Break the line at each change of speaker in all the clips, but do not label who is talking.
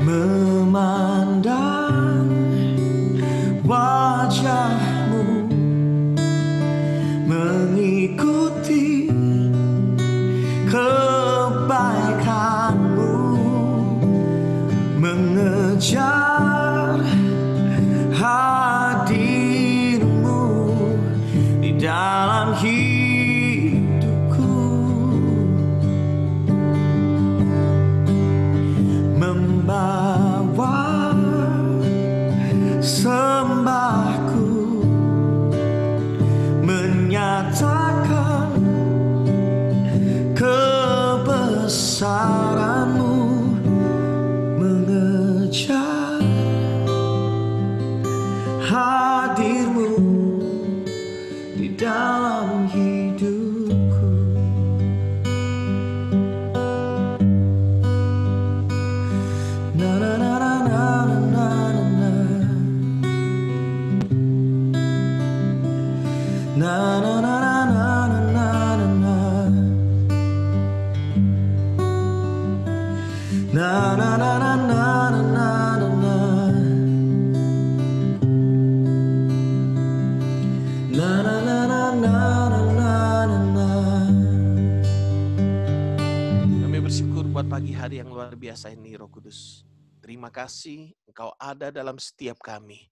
memandang wajahmu, mengikuti kebaikanmu, mengejar hadirmu di dalam hidupku, membawa sembahku, menyatakan kebesaranmu, mengejar hadirmu di dalam hidupku. Na na na na na na na na na na na na na na na na na na na na. Na na na na na na na na.
Kami bersyukur buat pagi hari yang luar biasa ini, Roh Kudus. Terima kasih Engkau ada dalam setiap kami.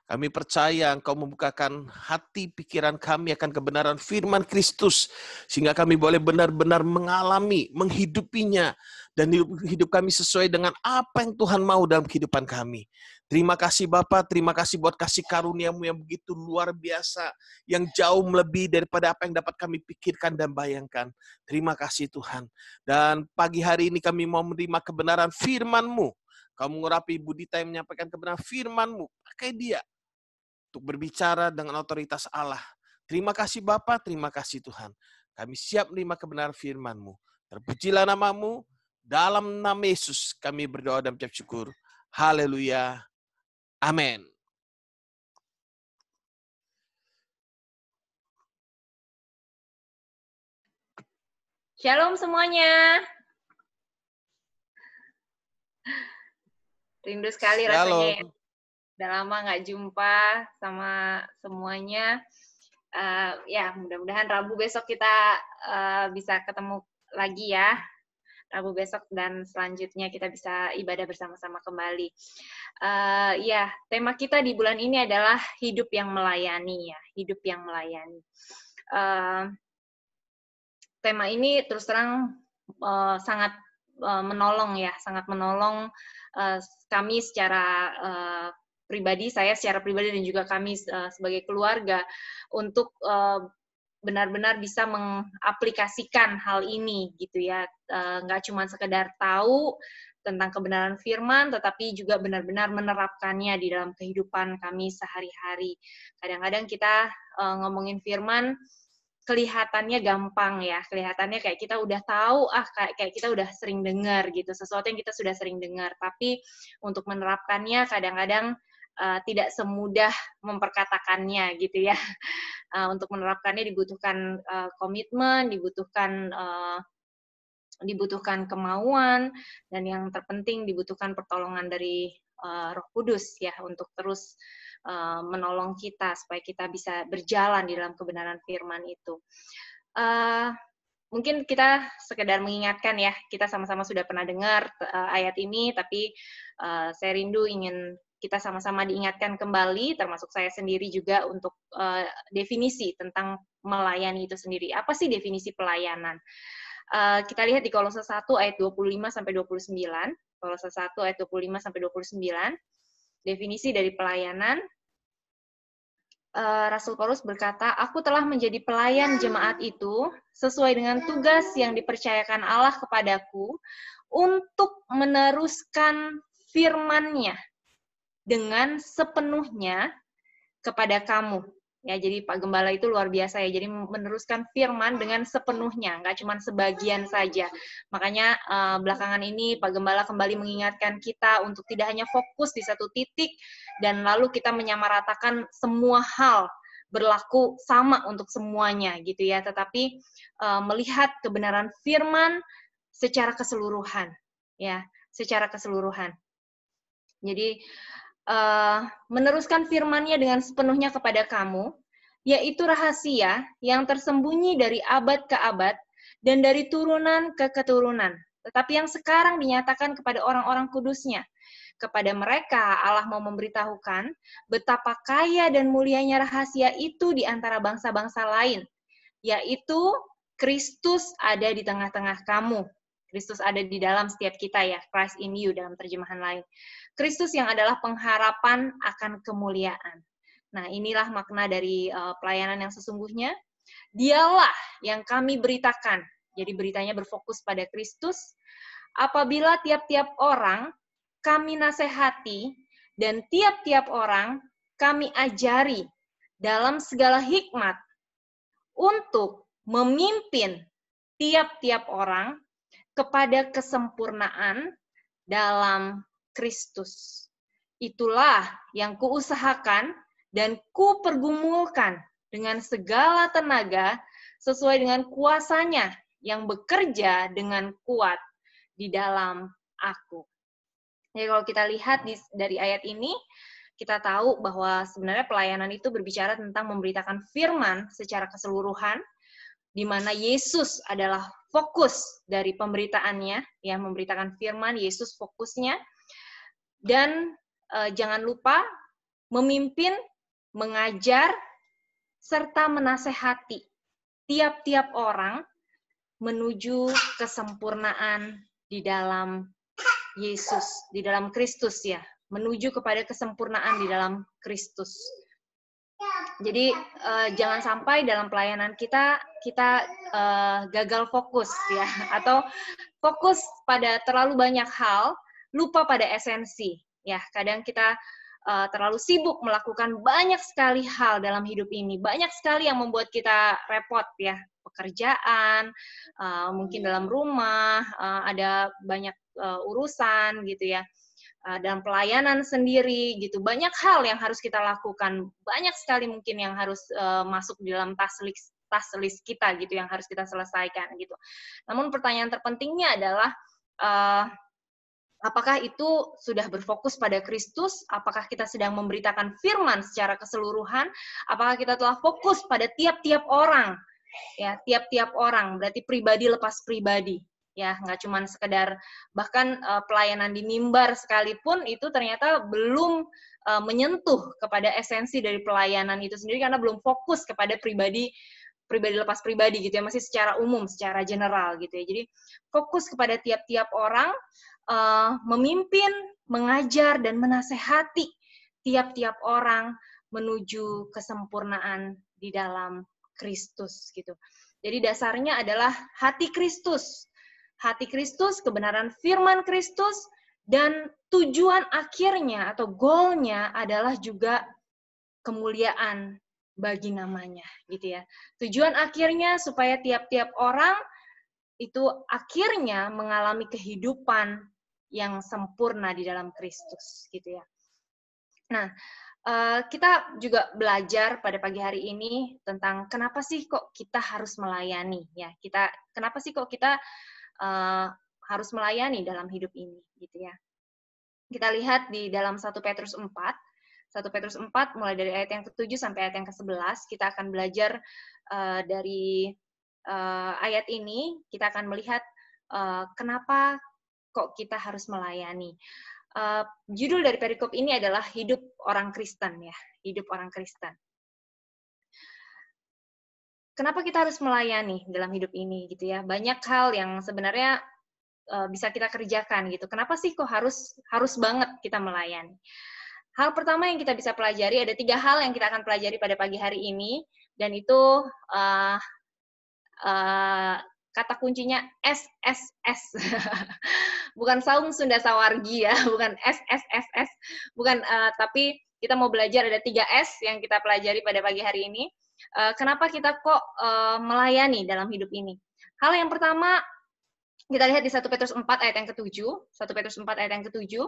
Kami percaya Engkau membukakan hati pikiran kami akan kebenaran firman Kristus, sehingga kami boleh benar-benar mengalami, menghidupinya, dan hidup kami sesuai dengan apa yang Tuhan mau dalam kehidupan kami. Terima kasih Bapa, terima kasih buat kasih karunia-Mu yang begitu luar biasa, yang jauh melebihi daripada apa yang dapat kami pikirkan dan bayangkan. Terima kasih Tuhan. Dan pagi hari ini kami mau menerima kebenaran firman-Mu. Kamu mengurapi Ibu Dita yang menyampaikan kebenaran firman-Mu. Pakai dia untuk berbicara dengan otoritas Allah. Terima kasih Bapa, terima kasih Tuhan. Kami siap menerima kebenaran firman-Mu. Terpujilah nama-Mu. Dalam nama Yesus kami berdoa dan mengucap syukur. Haleluya. Amin.
Shalom semuanya. Rindu sekali rasanya ya. Udah lama nggak jumpa sama semuanya. Ya, mudah-mudahan Rabu besok kita bisa ketemu lagi ya. Rabu besok dan selanjutnya kita bisa ibadah bersama-sama kembali. Ya, tema kita di bulan ini adalah hidup yang melayani ya, hidup yang melayani. Tema ini terus terang sangat menolong ya, sangat menolong kami secara pribadi, saya secara pribadi dan juga kami sebagai keluarga untuk benar-benar bisa mengaplikasikan hal ini gitu ya, nggak cuma sekedar tahu tentang kebenaran firman, tetapi juga benar-benar menerapkannya di dalam kehidupan kami sehari-hari. Kadang-kadang kita ngomongin firman, kelihatannya gampang ya, kelihatannya kayak kita udah tahu, kayak kita udah sering dengar gitu, sesuatu yang kita sudah sering dengar, tapi untuk menerapkannya kadang-kadang tidak semudah memperkatakannya gitu ya. Untuk menerapkannya dibutuhkan komitmen, dibutuhkan kemauan, dan yang terpenting dibutuhkan pertolongan dari Roh Kudus ya, untuk terus menolong kita supaya kita bisa berjalan di dalam kebenaran firman itu. Mungkin kita sekedar mengingatkan ya, kita sama-sama sudah pernah dengar ayat ini, tapi saya rindu ingin kita sama-sama diingatkan kembali, termasuk saya sendiri juga, untuk definisi tentang melayani itu sendiri. Apa sih definisi pelayanan? Kita lihat di Kolose 1 ayat 25-29. Kolose 1 ayat 25-29. Definisi dari pelayanan. Rasul Paulus berkata, "Aku telah menjadi pelayan jemaat itu sesuai dengan tugas yang dipercayakan Allah kepadaku untuk meneruskan firman-Nya dengan sepenuhnya kepada kamu." Ya, jadi Pak Gembala itu luar biasa ya. Jadi meneruskan firman dengan sepenuhnya, nggak cuma sebagian saja. Makanya belakangan ini Pak Gembala kembali mengingatkan kita untuk tidak hanya fokus di satu titik dan lalu kita menyamaratakan semua hal berlaku sama untuk semuanya gitu ya. Tetapi melihat kebenaran firman secara keseluruhan, ya, secara keseluruhan. Jadi meneruskan firman-Nya dengan sepenuhnya kepada kamu, yaitu rahasia yang tersembunyi dari abad ke abad dan dari turunan ke keturunan, tetapi yang sekarang dinyatakan kepada orang-orang kudus-Nya. Kepada mereka Allah mau memberitahukan betapa kaya dan mulianya rahasia itu di antara bangsa-bangsa lain, yaitu Kristus ada di tengah-tengah kamu. Kristus ada di dalam setiap kita ya, Christ in you dalam terjemahan lain. Kristus yang adalah pengharapan akan kemuliaan. Nah, inilah makna dari pelayanan yang sesungguhnya. Dialah yang kami beritakan. Jadi beritanya berfokus pada Kristus. Apabila tiap-tiap orang kami nasihati dan tiap-tiap orang kami ajari dalam segala hikmat untuk memimpin tiap-tiap orang kepada kesempurnaan dalam Kristus. Itulah yang kuusahakan dan kupergumulkan dengan segala tenaga sesuai dengan kuasa-Nya yang bekerja dengan kuat di dalam aku. Jadi kalau kita lihat dari ayat ini, kita tahu bahwa sebenarnya pelayanan itu berbicara tentang memberitakan firman secara keseluruhan, di mana Yesus adalah fokus dari pemberitaannya, ya, memberitakan firman, Yesus fokusnya, dan jangan lupa memimpin, mengajar, serta menasehati tiap-tiap orang menuju kesempurnaan di dalam Yesus, di dalam Kristus ya, menuju kepada kesempurnaan di dalam Kristus. Jadi jangan sampai dalam pelayanan kita gagal fokus ya, atau fokus pada terlalu banyak hal, lupa pada esensi ya. Kadang kita terlalu sibuk melakukan banyak sekali hal dalam hidup ini, banyak sekali yang membuat kita repot ya, pekerjaan, mungkin dalam rumah ada banyak urusan gitu ya. Dalam pelayanan sendiri gitu, banyak hal yang harus kita lakukan, banyak sekali mungkin yang harus masuk di dalam task list kita gitu, yang harus kita selesaikan gitu. Namun pertanyaan terpentingnya adalah apakah itu sudah berfokus pada Kristus? Apakah kita sedang memberitakan firman secara keseluruhan? Apakah kita telah fokus pada tiap-tiap orang? Ya, tiap-tiap orang, berarti pribadi lepas pribadi. Ya, nggak cuma sekedar, bahkan pelayanan di mimbar sekalipun itu ternyata belum menyentuh kepada esensi dari pelayanan itu sendiri, karena belum fokus kepada pribadi lepas pribadi gitu ya, masih secara umum, secara general gitu ya. Jadi fokus kepada tiap-tiap orang, memimpin, mengajar, dan menasehati tiap-tiap orang menuju kesempurnaan di dalam Kristus gitu. Jadi dasarnya adalah hati Kristus. Hati Kristus, kebenaran firman Kristus, dan tujuan akhirnya atau goalnya adalah juga kemuliaan bagi namanya, gitu ya. Tujuan akhirnya supaya tiap-tiap orang itu akhirnya mengalami kehidupan yang sempurna di dalam Kristus, gitu ya. Nah, kita juga belajar pada pagi hari ini tentang kenapa sih kok kita harus melayani, ya. Kenapa sih kok kita harus melayani dalam hidup ini, gitu ya. Kita lihat di dalam 1 Petrus 4 mulai dari ayat yang ke-7 sampai ayat yang ke-11, kita akan belajar dari ayat ini, kita akan melihat kenapa kok kita harus melayani. Judul dari perikop ini adalah hidup orang Kristen ya, hidup orang Kristen. Kenapa kita harus melayani dalam hidup ini gitu ya? Banyak hal yang sebenarnya bisa kita kerjakan gitu. Kenapa sih kok harus banget kita melayani? Hal pertama yang kita bisa pelajari, ada 3 hal yang kita akan pelajari pada pagi hari ini, dan itu kata kuncinya SSS. Bukan Saung Sunda Sawargi ya, bukan SSSS, bukan, tapi kita mau belajar ada 3 S yang kita pelajari pada pagi hari ini. Kenapa kita kok melayani dalam hidup ini? Hal yang pertama, kita lihat di 1 Petrus 4 ayat yang ke-7. 1 Petrus 4 ayat yang ke-7.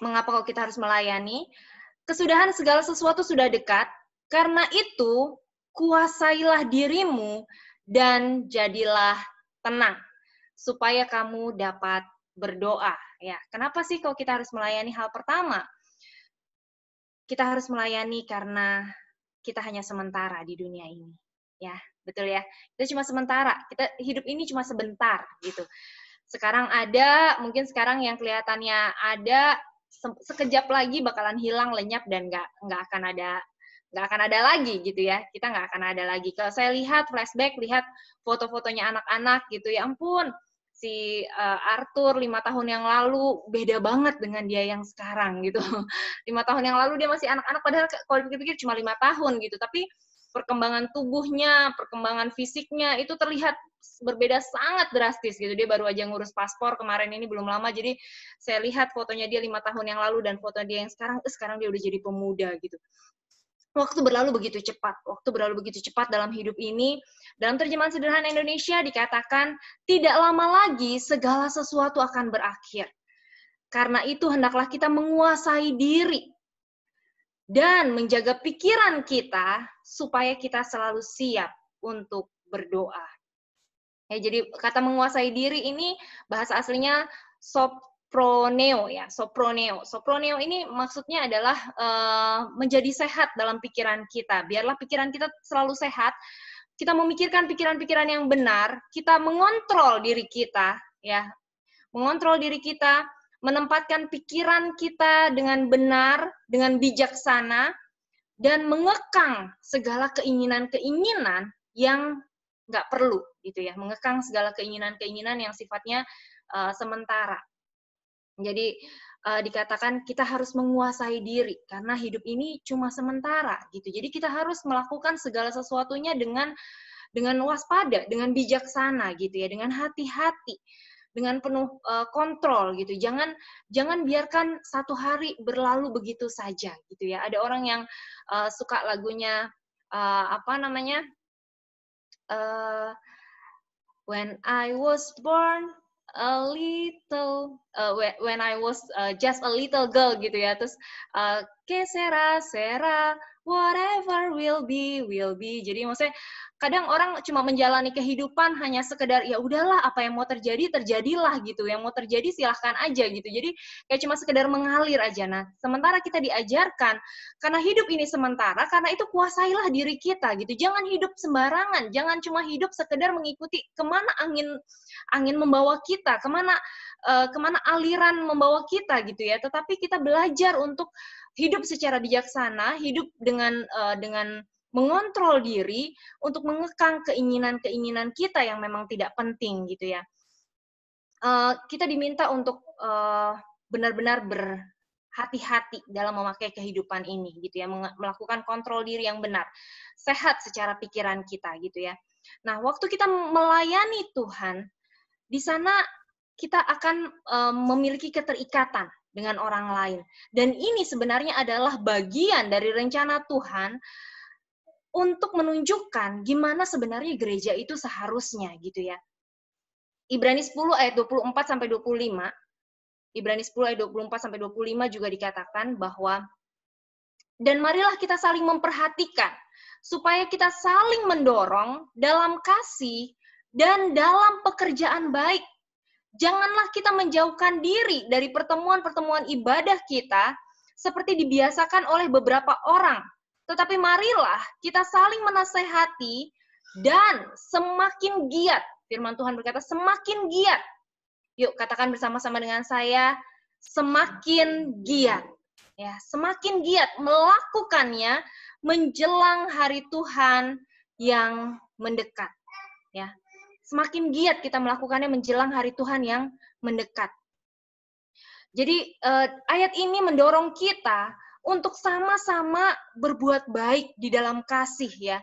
Mengapa kok kita harus melayani? Kesudahan segala sesuatu sudah dekat, karena itu kuasailah dirimu dan jadilah tenang, supaya kamu dapat berdoa. Ya, kenapa sih kalau kita harus melayani? Hal pertama, kita harus melayani karena kita hanya sementara di dunia ini. Ya, betul ya. Kita cuma sementara. Kita hidup ini cuma sebentar gitu. Sekarang ada, mungkin sekarang yang kelihatannya ada, sekejap lagi bakalan hilang, lenyap, dan nggak akan ada lagi gitu ya. Kita nggak akan ada lagi. Kalau saya lihat flashback, lihat foto-fotonya anak-anak gitu, ya ampun, si Arthur 5 tahun yang lalu beda banget dengan dia yang sekarang gitu. 5 tahun yang lalu dia masih anak-anak, padahal kalau dipikir-pikir cuma 5 tahun gitu. Tapi perkembangan tubuhnya, perkembangan fisiknya itu terlihat berbeda sangat drastis gitu. Dia baru aja ngurus paspor kemarin ini belum lama, jadi saya lihat fotonya dia 5 tahun yang lalu dan foto dia yang sekarang dia udah jadi pemuda gitu. Waktu berlalu begitu cepat dalam hidup ini. Dalam terjemahan sederhana Indonesia dikatakan, tidak lama lagi segala sesuatu akan berakhir. Karena itu hendaklah kita menguasai diri dan menjaga pikiran kita supaya kita selalu siap untuk berdoa. Ya, jadi kata menguasai diri ini bahasa aslinya soproneo ya, soproneo. Soproneo ini maksudnya adalah menjadi sehat dalam pikiran kita. Biarlah pikiran kita selalu sehat. Kita memikirkan pikiran-pikiran yang benar, kita mengontrol diri kita ya. Mengontrol diri kita, menempatkan pikiran kita dengan benar, dengan bijaksana, dan mengekang segala keinginan-keinginan yang nggak perlu, gitu ya. Mengekang segala keinginan-keinginan yang sifatnya sementara. Jadi dikatakan kita harus menguasai diri, karena hidup ini cuma sementara, gitu. Jadi kita harus melakukan segala sesuatunya dengan waspada, dengan bijaksana, gitu ya, dengan hati-hati, dengan penuh kontrol gitu. Jangan biarkan satu hari berlalu begitu saja gitu ya. Ada orang yang suka lagunya When I was born a little when I was just a little girl gitu ya. Terus que sera whatever will be. Jadi maksudnya kadang orang cuma menjalani kehidupan hanya sekedar ya udahlah, apa yang mau terjadi terjadilah gitu. Yang mau terjadi silahkan aja gitu. Jadi kayak cuma sekedar mengalir aja. Nah, sementara kita diajarkan karena hidup ini sementara, karena itu kuasailah diri kita gitu. Jangan hidup sembarangan, jangan cuma hidup sekedar mengikuti kemana angin membawa kita, kemana aliran membawa kita gitu ya. Tetapi kita belajar untuk hidup secara bijaksana, hidup dengan mengontrol diri untuk mengekang keinginan-keinginan kita yang memang tidak penting gitu ya. Kita diminta untuk benar-benar berhati-hati dalam memakai kehidupan ini gitu ya, melakukan kontrol diri yang benar, sehat secara pikiran kita gitu ya. Nah, waktu kita melayani Tuhan, di sana kita akan memiliki keterikatan dengan orang lain. Dan ini sebenarnya adalah bagian dari rencana Tuhan untuk menunjukkan gimana sebenarnya gereja itu seharusnya gitu ya. Ibrani 10 ayat 24 sampai 25. Ibrani 10 ayat 24 sampai 25 juga dikatakan bahwa dan marilah kita saling memperhatikan supaya kita saling mendorong dalam kasih dan dalam pekerjaan baik. Janganlah kita menjauhkan diri dari pertemuan-pertemuan ibadah kita seperti dibiasakan oleh beberapa orang. Tetapi marilah kita saling menasehati dan semakin giat. Firman Tuhan berkata semakin giat. Yuk katakan bersama-sama dengan saya, semakin giat. Ya, semakin giat melakukannya menjelang hari Tuhan yang mendekat. Ya, semakin giat kita melakukannya menjelang hari Tuhan yang mendekat. Jadi ayat ini mendorong kita untuk sama-sama berbuat baik di dalam kasih ya.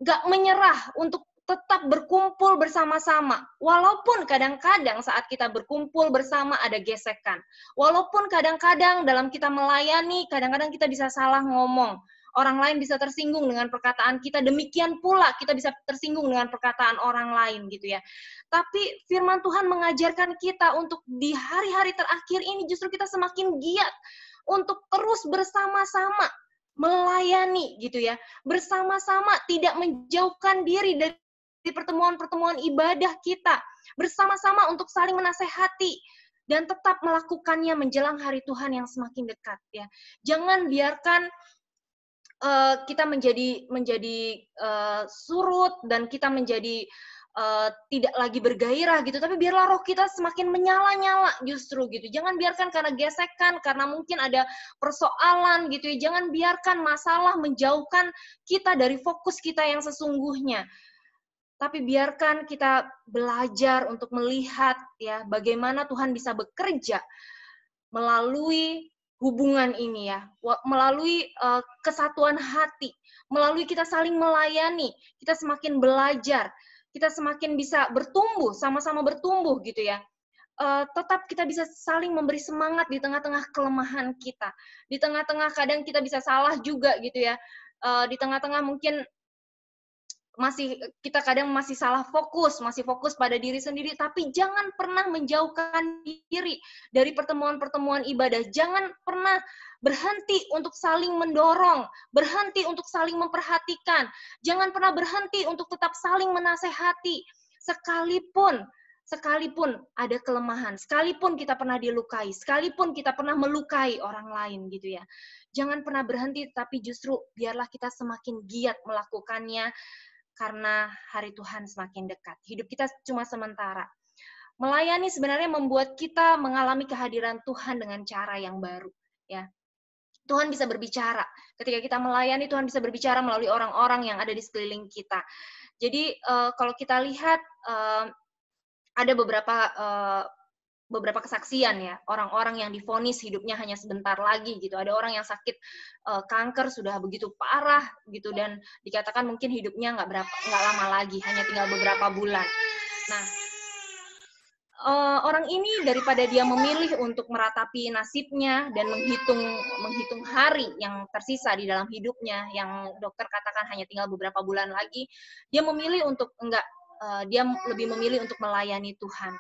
Gak menyerah untuk tetap berkumpul bersama-sama. Walaupun kadang-kadang saat kita berkumpul bersama ada gesekan. Walaupun kadang-kadang dalam kita melayani, kadang-kadang kita bisa salah ngomong. Orang lain bisa tersinggung dengan perkataan kita. Demikian pula kita bisa tersinggung dengan perkataan orang lain gitu ya. Tapi firman Tuhan mengajarkan kita untuk di hari-hari terakhir ini justru kita semakin giat untuk terus bersama-sama melayani gitu ya. Bersama-sama tidak menjauhkan diri dari pertemuan-pertemuan ibadah kita. Bersama-sama untuk saling menasehati dan tetap melakukannya menjelang hari Tuhan yang semakin dekat ya. Jangan biarkan kita menjadi surut dan kita menjadi tidak lagi bergairah gitu, tapi biarlah roh kita semakin menyala-nyala justru gitu. Jangan biarkan karena gesekan, karena mungkin ada persoalan gitu ya. Jangan biarkan masalah menjauhkan kita dari fokus kita yang sesungguhnya. Tapi biarkan kita belajar untuk melihat ya bagaimana Tuhan bisa bekerja melalui hubungan ini ya, melalui kesatuan hati, melalui kita saling melayani, kita semakin belajar, kita semakin bisa bertumbuh, sama-sama bertumbuh gitu ya. Tetap kita bisa saling memberi semangat di tengah-tengah kelemahan kita, di tengah-tengah kadang kita bisa salah juga gitu ya, di tengah-tengah mungkin kita kadang masih salah fokus, masih fokus pada diri sendiri, tapi jangan pernah menjauhkan diri dari pertemuan-pertemuan ibadah. Jangan pernah berhenti untuk saling mendorong, berhenti untuk saling memperhatikan. Jangan pernah berhenti untuk tetap saling menasehati. Sekalipun ada kelemahan, sekalipun kita pernah dilukai, sekalipun kita pernah melukai orang lain gitu ya. Jangan pernah berhenti, tapi justru biarlah kita semakin giat melakukannya, karena hari Tuhan semakin dekat. Hidup kita cuma sementara. Melayani sebenarnya membuat kita mengalami kehadiran Tuhan dengan cara yang baru. Ya, Tuhan bisa berbicara. Ketika kita melayani, Tuhan bisa berbicara melalui orang-orang yang ada di sekeliling kita. Jadi kalau kita lihat ada beberapa kesaksian ya, orang-orang yang divonis hidupnya hanya sebentar lagi gitu. Ada orang yang sakit kanker sudah begitu parah gitu, dan dikatakan mungkin hidupnya nggak lama lagi, hanya tinggal beberapa bulan. Nah, orang ini daripada dia memilih untuk meratapi nasibnya dan menghitung hari yang tersisa di dalam hidupnya, yang dokter katakan hanya tinggal beberapa bulan lagi, dia memilih untuk dia lebih memilih untuk melayani Tuhan.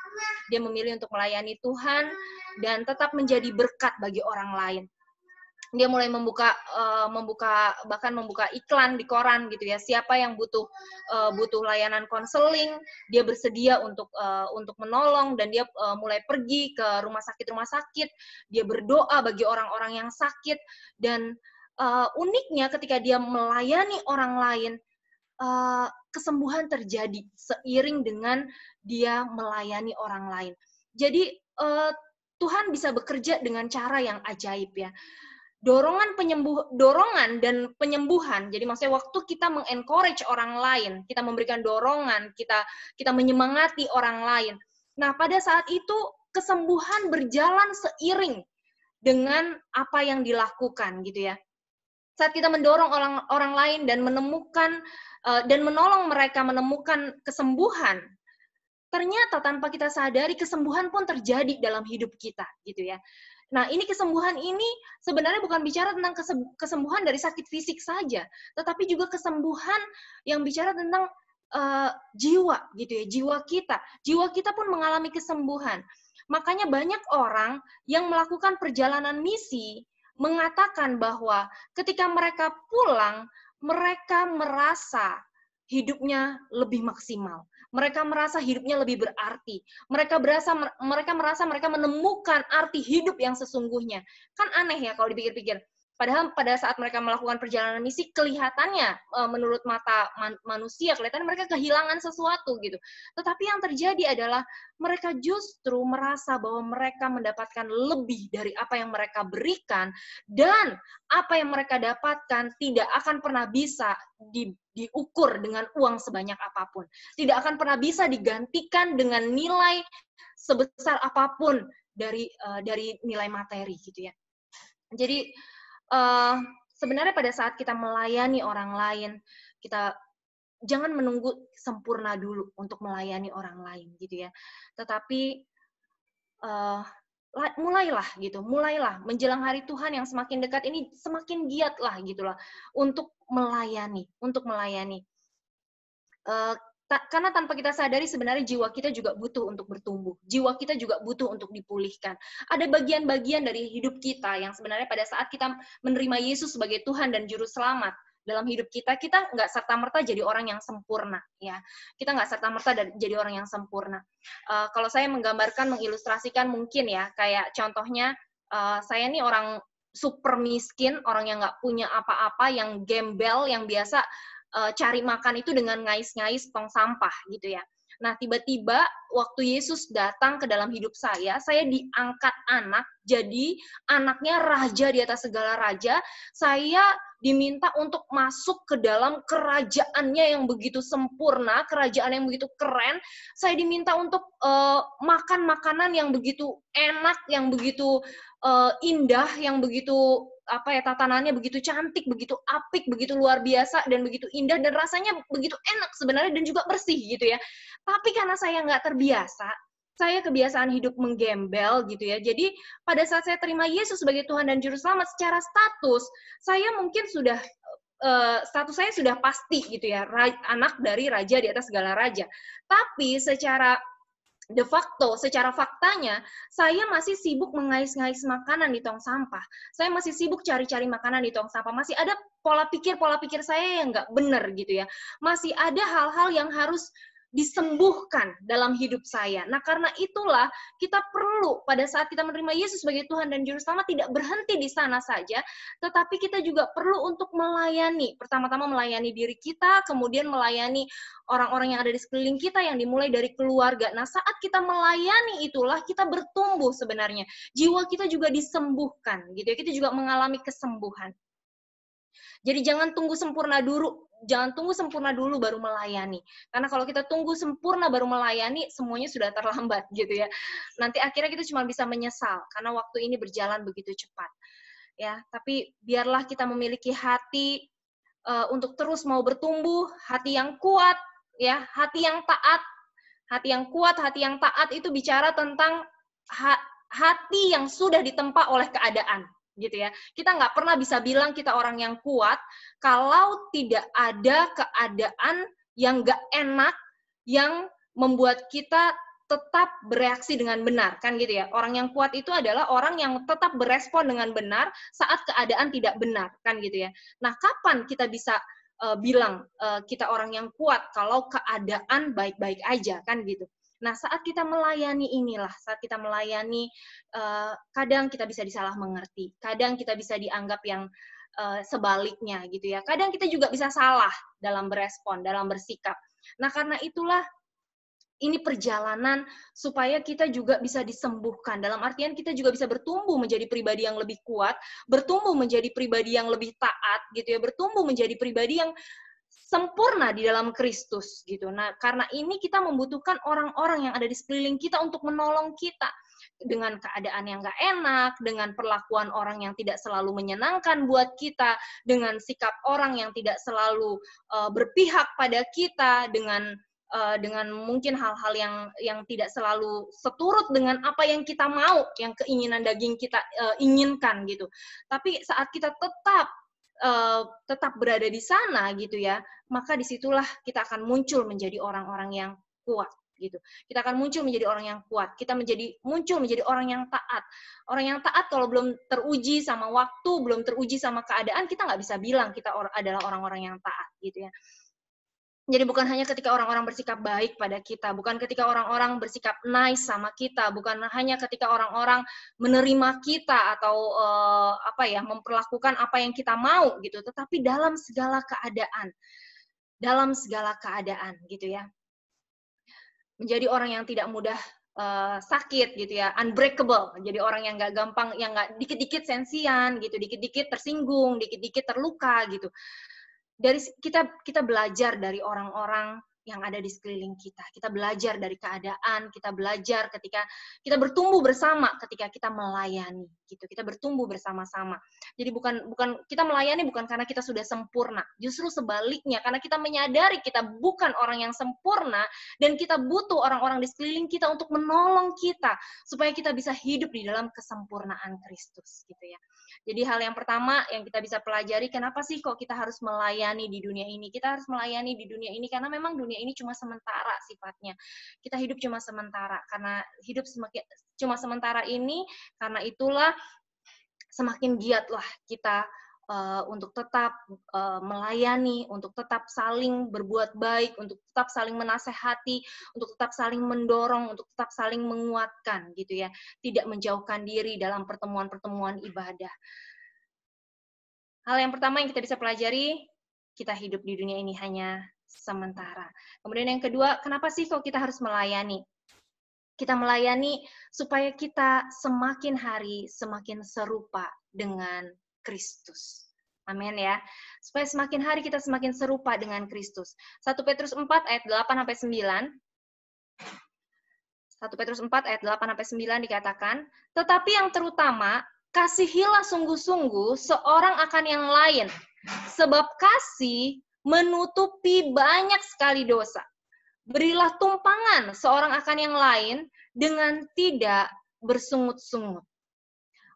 Dia memilih untuk melayani Tuhan dan tetap menjadi berkat bagi orang lain. Dia mulai membuka iklan di koran gitu ya. Siapa yang butuh layanan konseling, dia bersedia untuk menolong, dan dia mulai pergi ke rumah sakit. Dia berdoa bagi orang-orang yang sakit, dan uniknya ketika dia melayani orang lain, kesembuhan terjadi seiring dengan dia melayani orang lain. Jadi Tuhan bisa bekerja dengan cara yang ajaib ya. Dorongan dan penyembuhan. Jadi maksudnya waktu kita mengencourage orang lain, kita memberikan dorongan, kita menyemangati orang lain. Nah, pada saat itu kesembuhan berjalan seiring dengan apa yang dilakukan gitu ya. Saat kita mendorong orang lain dan menemukan dan menolong mereka menemukan kesembuhan, ternyata tanpa kita sadari kesembuhan pun terjadi dalam hidup kita gitu ya. Nah, ini kesembuhan ini sebenarnya bukan bicara tentang kesembuhan dari sakit fisik saja, tetapi juga kesembuhan yang bicara tentang jiwa gitu ya, jiwa kita pun mengalami kesembuhan. Makanya banyak orang yang melakukan perjalanan misi mengatakan bahwa ketika mereka pulang, mereka merasa hidupnya lebih maksimal. Mereka merasa hidupnya lebih berarti. Mereka merasa mereka menemukan arti hidup yang sesungguhnya. Kan aneh ya kalau dipikir-pikir. Padahal pada saat mereka melakukan perjalanan misi, kelihatannya menurut mata manusia, kelihatannya mereka kehilangan sesuatu gitu. Tetapi yang terjadi adalah mereka justru merasa bahwa mereka mendapatkan lebih dari apa yang mereka berikan, dan apa yang mereka dapatkan tidak akan pernah bisa diukur dengan uang sebanyak apapun. Tidak akan pernah bisa digantikan dengan nilai sebesar apapun dari nilai materi gitu ya. Jadi sebenarnya pada saat kita melayani orang lain, kita jangan menunggu sempurna dulu untuk melayani orang lain gitu ya. Tetapi mulailah menjelang hari Tuhan yang semakin dekat ini, semakin giatlah gitulah untuk melayani. Karena tanpa kita sadari sebenarnya jiwa kita juga butuh untuk bertumbuh. Jiwa kita juga butuh untuk dipulihkan. Ada bagian-bagian dari hidup kita yang sebenarnya pada saat kita menerima Yesus sebagai Tuhan dan Juru Selamat dalam hidup kita nggak serta-merta jadi orang yang sempurna, ya. Kita nggak serta-merta jadi orang yang sempurna. Kalau saya menggambarkan, mengilustrasikan mungkin ya, kayak contohnya, saya nih orang super miskin, orang yang nggak punya apa-apa, yang gembel, yang biasa cari makan itu dengan ngais-ngais tong sampah gitu ya. Nah, tiba-tiba waktu Yesus datang ke dalam hidup saya diangkat anak, jadi anaknya raja di atas segala raja. Saya diminta untuk masuk ke dalam kerajaannya yang begitu sempurna, kerajaan yang begitu keren. Saya diminta untuk makan makanan yang begitu enak, yang begitu indah, yang begitu tatanannya begitu cantik, begitu apik, begitu luar biasa, dan begitu indah, dan rasanya begitu enak sebenarnya, dan juga bersih gitu ya. Tapi karena saya nggak terbiasa, saya kebiasaan hidup menggembel gitu ya. Jadi pada saat saya terima Yesus sebagai Tuhan dan Juru Selamat, secara status, saya mungkin sudah status saya sudah pasti gitu ya, anak dari raja di atas segala raja. Tapi secara de facto, secara faktanya, saya masih sibuk mengais-ngais makanan di tong sampah. Saya masih sibuk cari-cari makanan di tong sampah. Masih ada pola pikir saya yang nggak benar gitu ya. Masih ada hal-hal yang harus disembuhkan dalam hidup saya. Nah, karena itulah kita perlu pada saat kita menerima Yesus sebagai Tuhan dan Juru Selamat tidak berhenti di sana saja, tetapi kita juga perlu untuk melayani. Pertama-tama melayani diri kita, kemudian melayani orang-orang yang ada di sekeliling kita, yang dimulai dari keluarga. Nah, saat kita melayani itulah kita bertumbuh sebenarnya. Jiwa kita juga disembuhkan, gitu ya. Kita juga mengalami kesembuhan. Jadi jangan tunggu sempurna dulu baru melayani. Karena kalau kita tunggu sempurna baru melayani, semuanya sudah terlambat gitu ya. Nanti akhirnya kita cuma bisa menyesal karena waktu ini berjalan begitu cepat. Ya, tapi biarlah kita memiliki hati untuk terus mau bertumbuh, hati yang kuat, ya, hati yang taat. Hati yang kuat, hati yang taat itu bicara tentang hati yang sudah ditempa oleh keadaan. Gitu ya. Kita nggak pernah bisa bilang kita orang yang kuat kalau tidak ada keadaan yang nggak enak yang membuat kita tetap bereaksi dengan benar, kan gitu ya. Orang yang kuat itu adalah orang yang tetap berespon dengan benar saat keadaan tidak benar, kan gitu ya. Nah, kapan kita bisa bilang kita orang yang kuat kalau keadaan baik-baik aja, kan gitu. Nah, saat kita melayani inilah, saat kita melayani, kadang kita bisa disalah mengerti, kadang kita bisa dianggap yang sebaliknya gitu ya. Kadang kita juga bisa salah dalam berespon, dalam bersikap. Nah, karena itulah ini perjalanan supaya kita juga bisa disembuhkan. Dalam artian kita juga bisa bertumbuh menjadi pribadi yang lebih kuat, bertumbuh menjadi pribadi yang lebih taat gitu ya, bertumbuh menjadi pribadi yang sempurna di dalam Kristus gitu. Nah, karena ini kita membutuhkan orang-orang yang ada di sekeliling kita untuk menolong kita dengan keadaan yang nggak enak, dengan perlakuan orang yang tidak selalu menyenangkan buat kita, dengan sikap orang yang tidak selalu berpihak pada kita, dengan mungkin hal-hal yang tidak selalu seturut dengan apa yang kita mau, yang keinginan daging kita inginkan gitu. Tapi saat kita tetap berada di sana gitu ya, maka disitulah kita akan muncul menjadi orang-orang yang kuat gitu. Kita akan muncul menjadi orang yang kuat. Kita muncul menjadi orang yang taat. Orang yang taat kalau belum teruji sama waktu, belum teruji sama keadaan, kita nggak bisa bilang kita adalah orang-orang yang taat gitu ya. Jadi bukan hanya ketika orang-orang bersikap baik pada kita, bukan ketika orang-orang bersikap nice sama kita, bukan hanya ketika orang-orang menerima kita atau memperlakukan apa yang kita mau gitu, tetapi dalam segala keadaan gitu ya. Menjadi orang yang tidak mudah sakit gitu ya, unbreakable. Jadi orang yang nggak gampang, yang nggak dikit-dikit sensian gitu, dikit-dikit tersinggung, dikit-dikit terluka gitu. Dari kita belajar dari orang-orang yang ada di sekeliling kita. Kita belajar dari keadaan, kita belajar ketika kita bertumbuh bersama ketika kita melayani gitu. Kita bertumbuh bersama-sama. Jadi bukan kita melayani bukan karena kita sudah sempurna. Justru sebaliknya, karena kita menyadari kita bukan orang yang sempurna dan kita butuh orang-orang di sekeliling kita untuk menolong kita supaya kita bisa hidup di dalam kesempurnaan Kristus gitu ya. Jadi hal yang pertama yang kita bisa pelajari, kenapa sih kok kita harus melayani di dunia ini? Kita harus melayani di dunia ini karena memang dunia ini cuma sementara sifatnya. Kita hidup cuma sementara. Karena hidup cuma sementara ini, karena itulah semakin giatlah kita untuk tetap melayani, untuk tetap saling berbuat baik, untuk tetap saling menasehati, untuk tetap saling mendorong, untuk tetap saling menguatkan gitu ya. Tidak menjauhkan diri dalam pertemuan-pertemuan ibadah. Hal yang pertama yang kita bisa pelajari, kita hidup di dunia ini hanya sementara. Kemudian yang kedua, kenapa sih kok kita harus melayani? Kita melayani supaya kita semakin hari semakin serupa dengan Kristus. Amin ya. Supaya semakin hari kita semakin serupa dengan Kristus. 1 Petrus 4 ayat 8 sampai 9. 1 Petrus 4 ayat 8 sampai 9 dikatakan, "Tetapi yang terutama, kasihilah sungguh-sungguh seorang akan yang lain, sebab kasih menutupi banyak sekali dosa. Berilah tumpangan seorang akan yang lain dengan tidak bersungut-sungut."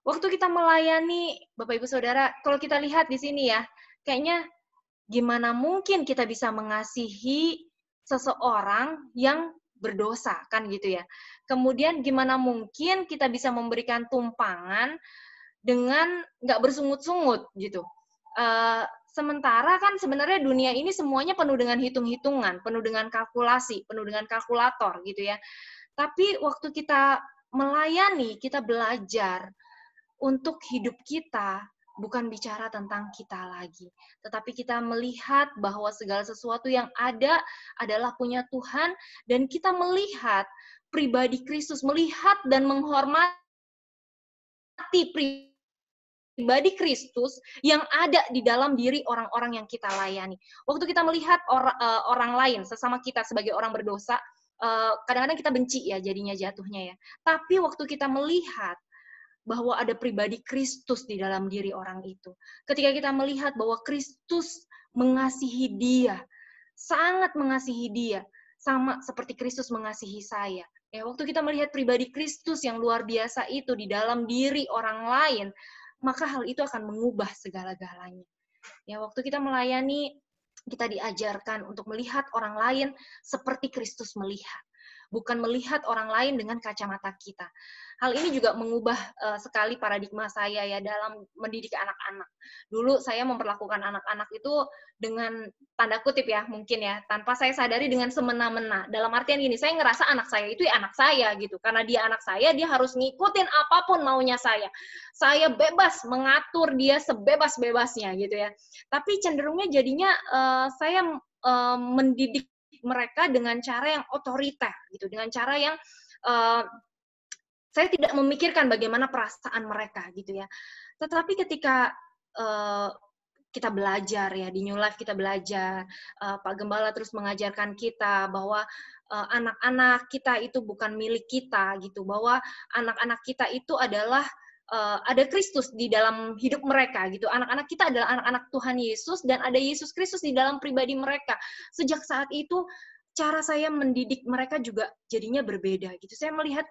Waktu kita melayani, Bapak Ibu Saudara, kalau kita lihat di sini ya, kayaknya gimana mungkin kita bisa mengasihi seseorang yang berdosa, kan gitu ya. Kemudian gimana mungkin kita bisa memberikan tumpangan dengan nggak bersungut-sungut gitu. Sementara kan sebenarnya dunia ini semuanya penuh dengan hitung-hitungan, penuh dengan kalkulasi, penuh dengan kalkulator gitu ya. Tapi waktu kita melayani, kita belajar untuk hidup kita bukan bicara tentang kita lagi, tetapi kita melihat bahwa segala sesuatu yang ada adalah punya Tuhan, dan kita melihat pribadi Kristus, melihat dan menghormati pribadi Kristus yang ada di dalam diri orang-orang yang kita layani. Waktu kita melihat orang lain, sesama kita sebagai orang berdosa, kadang-kadang kita benci ya jadinya jatuhnya ya. Tapi waktu kita melihat bahwa ada pribadi Kristus di dalam diri orang itu. Ketika kita melihat bahwa Kristus mengasihi dia, sangat mengasihi dia, sama seperti Kristus mengasihi saya. Ya, waktu kita melihat pribadi Kristus yang luar biasa itu di dalam diri orang lain, maka hal itu akan mengubah segala-galanya. Ya, waktu kita melayani, kita diajarkan untuk melihat orang lain seperti Kristus melihat. Bukan melihat orang lain dengan kacamata kita. Hal ini juga mengubah sekali paradigma saya ya dalam mendidik anak-anak. Dulu saya memperlakukan anak-anak itu dengan tanda kutip ya mungkin ya, tanpa saya sadari dengan semena-mena. Dalam artian gini, saya ngerasa anak saya itu ya anak saya gitu. Karena dia anak saya, dia harus ngikutin apapun maunya saya. Saya bebas mengatur dia sebebas-bebasnya gitu ya. Tapi cenderungnya jadinya saya mendidik mereka dengan cara yang otoriter gitu, dengan cara yang saya tidak memikirkan bagaimana perasaan mereka gitu ya. Tetapi ketika kita belajar ya di New Life, kita belajar, Pak Gembala terus mengajarkan kita bahwa anak-anak kita itu bukan milik kita gitu, bahwa anak-anak kita itu adalah ada Kristus di dalam hidup mereka gitu. Anak-anak kita adalah anak-anak Tuhan Yesus dan ada Yesus Kristus di dalam pribadi mereka. Sejak saat itu cara saya mendidik mereka juga jadinya berbeda gitu.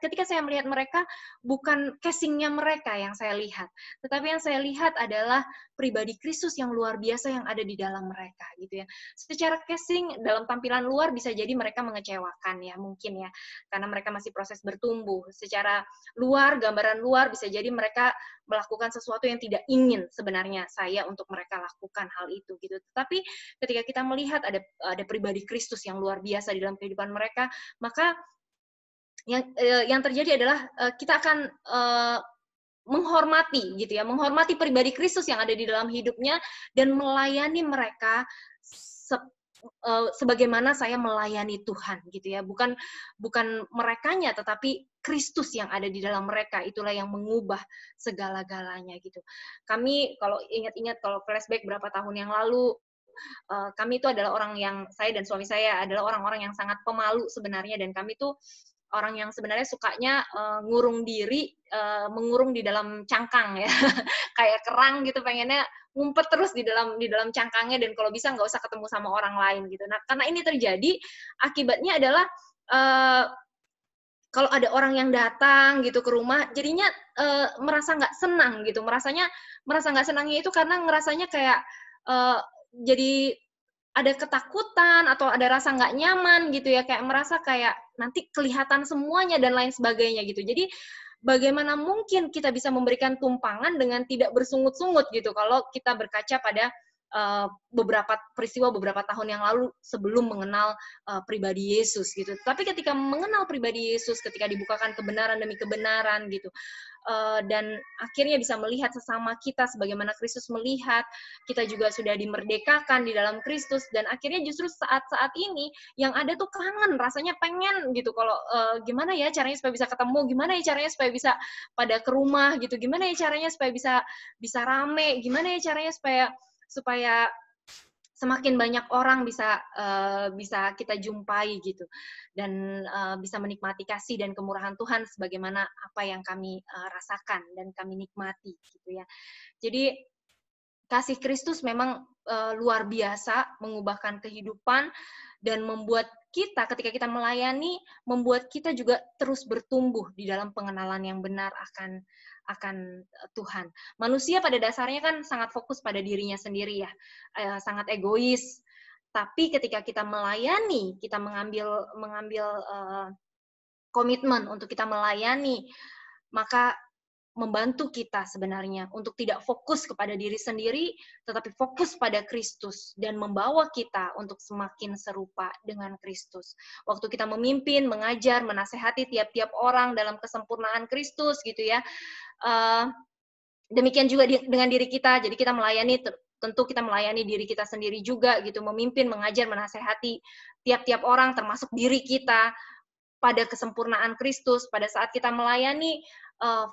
Ketika saya melihat mereka, bukan casingnya mereka yang saya lihat, tetapi yang saya lihat adalah pribadi Kristus yang luar biasa yang ada di dalam mereka gitu ya. Secara casing dalam tampilan luar bisa jadi mereka mengecewakan ya mungkin ya, karena mereka masih proses bertumbuh. Secara luar, gambaran luar bisa jadi mereka melakukan sesuatu yang tidak ingin sebenarnya saya untuk mereka lakukan hal itu gitu. Tetapi ketika kita melihat ada pribadi Kristus yang luar biasa di dalam kehidupan mereka, maka yang terjadi adalah kita akan menghormati gitu ya, menghormati pribadi Kristus yang ada di dalam hidupnya dan melayani mereka sebagaimana saya melayani Tuhan gitu ya. Bukan merekanya, tetapi Kristus yang ada di dalam mereka, itulah yang mengubah segala-galanya gitu. Kami kalau ingat-ingat, kalau flashback berapa tahun yang lalu, kami itu adalah orang yang, saya dan suami saya adalah orang-orang yang sangat pemalu sebenarnya, dan kami tuh orang yang sebenarnya sukanya ngurung diri, mengurung di dalam cangkang ya, kayak kerang gitu, pengennya ngumpet terus di dalam cangkangnya, dan kalau bisa nggak usah ketemu sama orang lain gitu. Nah, karena ini terjadi, akibatnya adalah kalau ada orang yang datang gitu ke rumah, jadinya merasa nggak senang gitu, merasa nggak senangnya itu karena ngerasanya kayak jadi ada ketakutan atau ada rasa nggak nyaman gitu ya, kayak merasa kayak nanti kelihatan semuanya dan lain sebagainya gitu. Jadi bagaimana mungkin kita bisa memberikan tumpangan dengan tidak bersungut-sungut gitu kalau kita berkaca pada beberapa peristiwa beberapa tahun yang lalu sebelum mengenal pribadi Yesus gitu. Tapi ketika mengenal pribadi Yesus, ketika dibukakan kebenaran demi kebenaran gitu, dan akhirnya bisa melihat sesama kita sebagaimana Kristus melihat, kita juga sudah dimerdekakan di dalam Kristus, dan akhirnya justru saat-saat ini yang ada tuh kangen, rasanya pengen gitu kalau gimana ya caranya supaya bisa ketemu, gimana ya caranya supaya bisa pada ke rumah gitu, gimana ya caranya supaya bisa rame, gimana ya caranya supaya semakin banyak orang bisa kita jumpai gitu, dan bisa menikmati kasih dan kemurahan Tuhan sebagaimana apa yang kami rasakan dan kami nikmati gitu ya. Jadi kasih Kristus memang luar biasa, mengubahkan kehidupan dan membuat kita ketika kita melayani, membuat kita juga terus bertumbuh di dalam pengenalan yang benar akan Tuhan. Manusia pada dasarnya kan sangat fokus pada dirinya sendiri ya, sangat egois. Tapi ketika kita melayani, kita mengambil komitmen untuk kita melayani, maka membantu kita sebenarnya untuk tidak fokus kepada diri sendiri, tetapi fokus pada Kristus dan membawa kita untuk semakin serupa dengan Kristus. Waktu kita memimpin, mengajar, menasehati tiap-tiap orang dalam kesempurnaan Kristus gitu ya. Demikian juga dengan diri kita. Jadi kita melayani, tentu kita melayani diri kita sendiri juga gitu, memimpin, mengajar, menasehati tiap-tiap orang termasuk diri kita pada kesempurnaan Kristus. Pada saat kita melayani,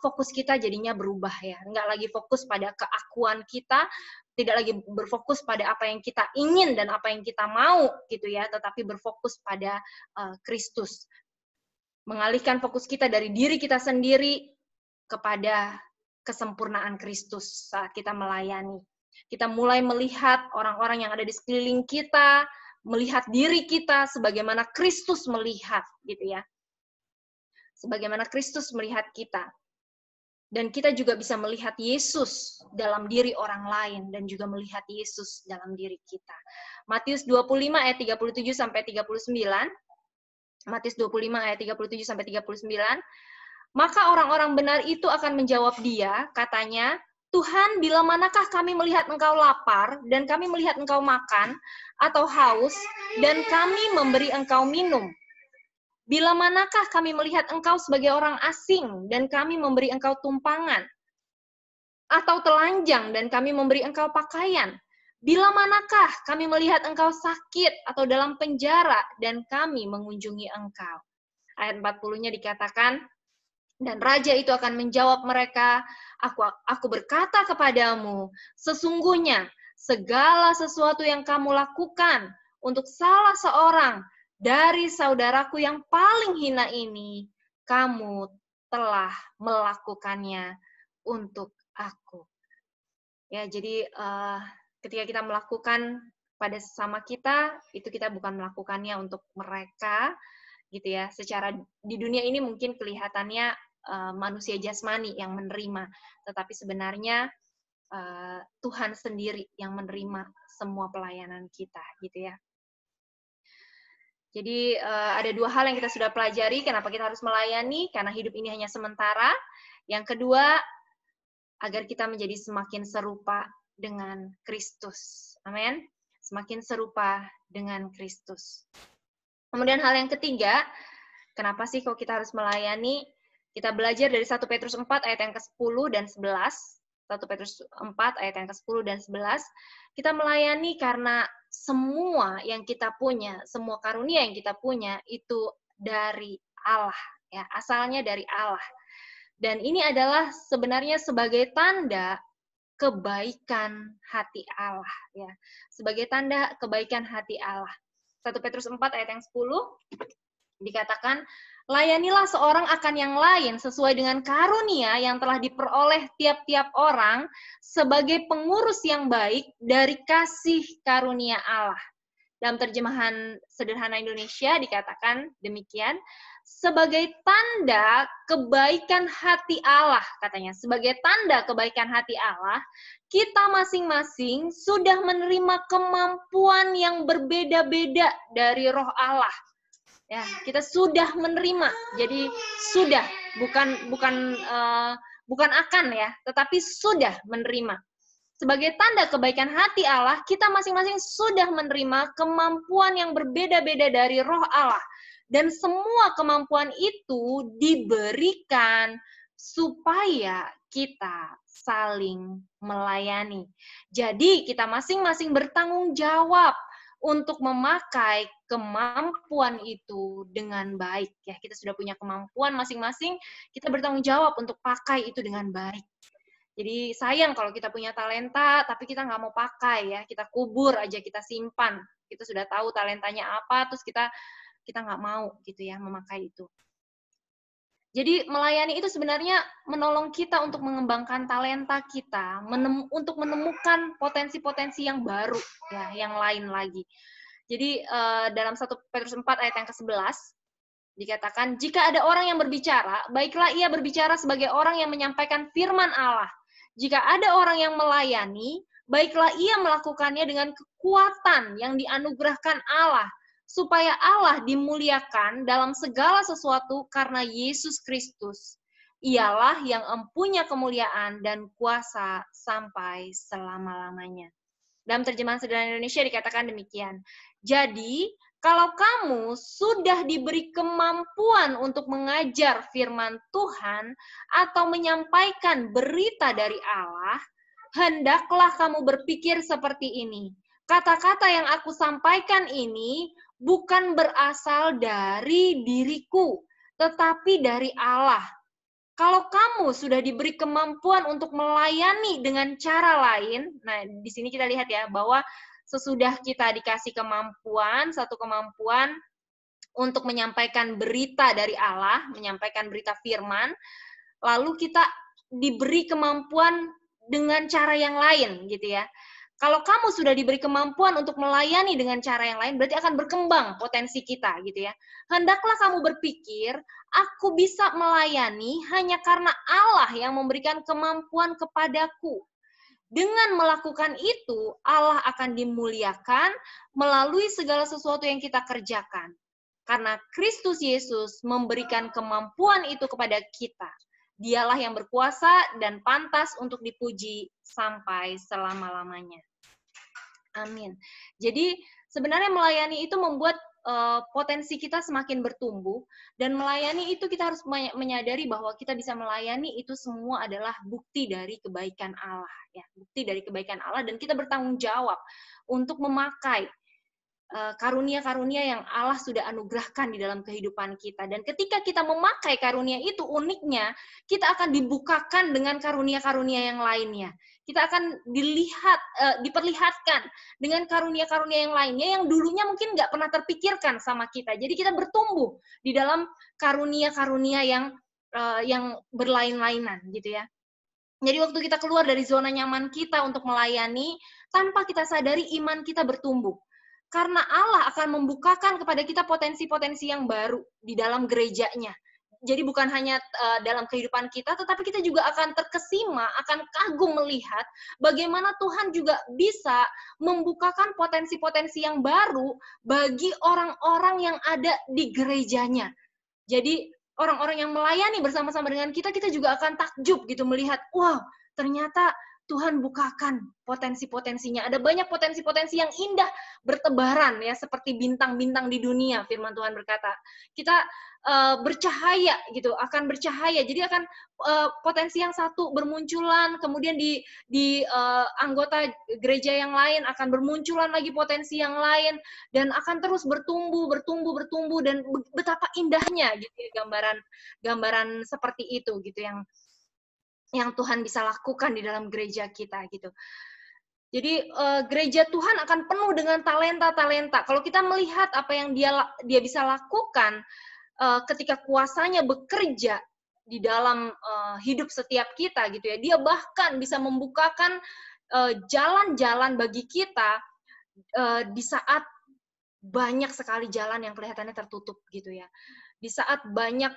fokus kita jadinya berubah ya, nggak lagi fokus pada keakuan kita, tidak lagi berfokus pada apa yang kita ingin dan apa yang kita mau gitu ya, tetapi berfokus pada Kristus, mengalihkan fokus kita dari diri kita sendiri kepada kesempurnaan Kristus saat kita melayani. Kita mulai melihat orang-orang yang ada di sekeliling kita, melihat diri kita sebagaimana Kristus melihat gitu ya, sebagaimana Kristus melihat kita. Dan kita juga bisa melihat Yesus dalam diri orang lain dan juga melihat Yesus dalam diri kita. Matius 25 ayat 37 sampai 39. Matius 25 ayat 37 sampai 39. Maka orang-orang benar itu akan menjawab dia, katanya, Tuhan, bila manakah kami melihat engkau lapar dan kami melihat engkau makan atau haus dan kami memberi engkau minum? Bila manakah kami melihat engkau sebagai orang asing dan kami memberi engkau tumpangan? Atau telanjang dan kami memberi engkau pakaian? Bila manakah kami melihat engkau sakit atau dalam penjara dan kami mengunjungi engkau? Ayat 40-nya dikatakan, dan raja itu akan menjawab mereka, aku berkata kepadamu, sesungguhnya segala sesuatu yang kamu lakukan untuk salah seorang dari saudaraku yang paling hina ini, kamu telah melakukannya untuk aku. Ya, jadi ketika kita melakukan pada sesama kita, itu kita bukan melakukannya untuk mereka, gitu ya. Secara di dunia ini mungkin kelihatannya manusia jasmani yang menerima, tetapi sebenarnya Tuhan sendiri yang menerima semua pelayanan kita, gitu ya. Jadi ada dua hal yang kita sudah pelajari, kenapa kita harus melayani, karena hidup ini hanya sementara. Yang kedua, agar kita menjadi semakin serupa dengan Kristus. Amin. Semakin serupa dengan Kristus. Kemudian hal yang ketiga, kenapa sih kok kita harus melayani? Kita belajar dari 1 Petrus 4 ayat yang ke-10 dan 11. 1 Petrus 4 ayat yang ke-10 dan 11. Kita melayani karena semua yang kita punya, semua karunia yang kita punya itu dari Allah, ya, asalnya dari Allah. Dan ini adalah sebenarnya sebagai tanda kebaikan hati Allah, ya. Sebagai tanda kebaikan hati Allah. 1 Petrus 4 ayat yang 10 dikatakan, layanilah seorang akan yang lain sesuai dengan karunia yang telah diperoleh tiap-tiap orang sebagai pengurus yang baik dari kasih karunia Allah. Dalam terjemahan sederhana Indonesia dikatakan demikian, sebagai tanda kebaikan hati Allah, katanya. Sebagai tanda kebaikan hati Allah, kita masing-masing sudah menerima kemampuan yang berbeda-beda dari Roh Allah. Ya, kita sudah menerima. Jadi sudah bukan akan ya, tetapi sudah menerima. Sebagai tanda kebaikan hati Allah, kita masing-masing sudah menerima kemampuan yang berbeda-beda dari Roh Allah. Dan semua kemampuan itu diberikan supaya kita saling melayani. Jadi kita masing-masing bertanggung jawab untuk memakai kemampuan itu dengan baik. Ya, kita sudah punya kemampuan masing-masing, kita bertanggung jawab untuk pakai itu dengan baik. Jadi sayang kalau kita punya talenta, tapi kita nggak mau pakai ya, kita kubur aja, kita simpan. Kita sudah tahu talentanya apa, terus kita nggak mau gitu ya memakai itu. Jadi melayani itu sebenarnya menolong kita untuk mengembangkan talenta kita, untuk menemukan potensi-potensi yang baru, ya, yang lain lagi. Jadi dalam 1 Petrus 4 ayat yang ke-11, dikatakan, jika ada orang yang berbicara, baiklah ia berbicara sebagai orang yang menyampaikan firman Allah. Jika ada orang yang melayani, baiklah ia melakukannya dengan kekuatan yang dianugerahkan Allah, supaya Allah dimuliakan dalam segala sesuatu karena Yesus Kristus. Ialah yang empunya kemuliaan dan kuasa sampai selama-lamanya. Dalam terjemahan sederhana Indonesia dikatakan demikian. Jadi, kalau kamu sudah diberi kemampuan untuk mengajar firman Tuhan atau menyampaikan berita dari Allah, hendaklah kamu berpikir seperti ini. Kata-kata yang aku sampaikan ini bukan berasal dari diriku, tetapi dari Allah. Kalau kamu sudah diberi kemampuan untuk melayani dengan cara lain, nah di sini kita lihat ya bahwa sesudah kita dikasih kemampuan, satu kemampuan untuk menyampaikan berita dari Allah, menyampaikan berita firman, lalu kita diberi kemampuan dengan cara yang lain gitu ya. Kalau kamu sudah diberi kemampuan untuk melayani dengan cara yang lain, berarti akan berkembang potensi kita gitu ya. Hendaklah kamu berpikir, aku bisa melayani hanya karena Allah yang memberikan kemampuan kepadaku. Dengan melakukan itu, Allah akan dimuliakan melalui segala sesuatu yang kita kerjakan. Karena Kristus Yesus memberikan kemampuan itu kepada kita. Dialah yang berkuasa dan pantas untuk dipuji sampai selama-lamanya. Amin. Jadi sebenarnya melayani itu membuat potensi kita semakin bertumbuh, dan melayani itu kita harus menyadari bahwa kita bisa melayani itu semua adalah bukti dari kebaikan Allah, ya, bukti dari kebaikan Allah, dan kita bertanggung jawab untuk memakai karunia-karunia yang Allah sudah anugerahkan di dalam kehidupan kita. Dan ketika kita memakai karunia itu, uniknya kita akan dibukakan dengan karunia-karunia yang lainnya. Kita akan diperlihatkan dengan karunia-karunia yang lainnya yang dulunya mungkin nggak pernah terpikirkan sama kita. Jadi kita bertumbuh di dalam karunia-karunia yang berlain-lainan gitu ya. Jadi waktu kita keluar dari zona nyaman kita untuk melayani, tanpa kita sadari iman kita bertumbuh. Karena Allah akan membukakan kepada kita potensi-potensi yang baru di dalam gerejanya. Jadi bukan hanya dalam kehidupan kita, tetapi kita juga akan terkesima, akan kagum melihat bagaimana Tuhan juga bisa membukakan potensi-potensi yang baru bagi orang-orang yang ada di gerejanya. Jadi orang-orang yang melayani bersama-sama dengan kita juga akan takjub gitu melihat, wow, ternyata Tuhan bukakan potensi-potensinya. Ada banyak potensi-potensi yang indah bertebaran ya, seperti bintang-bintang di dunia, firman Tuhan berkata. Kita bercahaya gitu, akan bercahaya. Jadi akan potensi yang satu bermunculan, kemudian di anggota gereja yang lain akan bermunculan lagi potensi yang lain, dan akan terus bertumbuh, dan betapa indahnya gitu ya, gambaran seperti itu gitu yang Tuhan bisa lakukan di dalam gereja kita gitu. Jadi gereja Tuhan akan penuh dengan talenta-talenta. Kalau kita melihat apa yang dia bisa lakukan ketika kuasanya bekerja di dalam hidup setiap kita gitu ya. Dia bahkan bisa membukakan jalan-jalan bagi kita di saat banyak sekali jalan yang kelihatannya tertutup gitu ya. Di saat banyak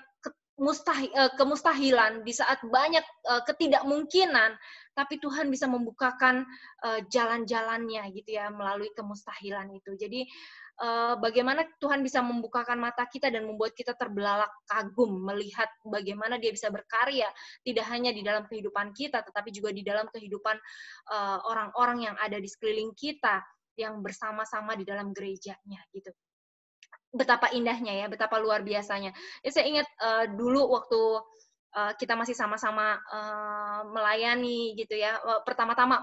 kemustahilan, di saat banyak ketidakmungkinan, tapi Tuhan bisa membukakan jalan-jalannya gitu ya melalui kemustahilan itu. Jadi bagaimana Tuhan bisa membukakan mata kita dan membuat kita terbelalak kagum melihat bagaimana Dia bisa berkarya tidak hanya di dalam kehidupan kita tetapi juga di dalam kehidupan orang-orang yang ada di sekeliling kita yang bersama-sama di dalam gerejanya gitu. Betapa indahnya ya, betapa luar biasanya. Ya, saya ingat dulu waktu kita masih sama-sama melayani gitu ya. Pertama-tama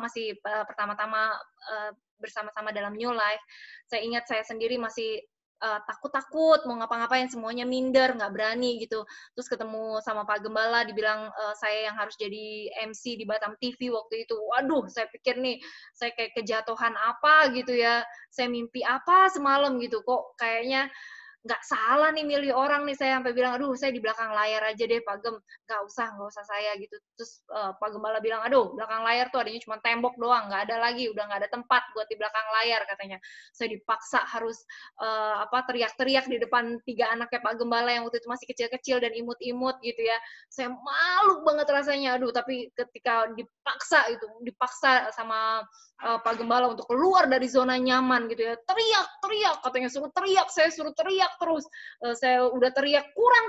bersama-sama dalam New Life. Saya ingat saya sendiri masih takut-takut mau ngapa-ngapain, semuanya minder, nggak berani gitu. Terus ketemu sama Pak Gembala, dibilang saya yang harus jadi MC di Batam TV waktu itu. Waduh, saya pikir nih, saya kayak kejatuhan apa gitu ya. Saya mimpi apa semalam gitu, kok kayaknya nggak salah nih milih orang nih. Saya sampai bilang, aduh saya di belakang layar aja deh Pak Gem, nggak usah saya gitu. Terus Pak Gembala bilang, aduh belakang layar tuh adanya cuma tembok doang, nggak ada lagi, udah nggak ada tempat buat di belakang layar katanya. Saya dipaksa harus teriak-teriak di depan 3 anaknya Pak Gembala yang waktu itu masih kecil-kecil dan imut-imut gitu ya. Saya malu banget rasanya, aduh tapi ketika dipaksa sama Pak Gembala untuk keluar dari zona nyaman gitu ya, teriak katanya, suruh teriak, saya suruh teriak terus. Saya udah teriak kurang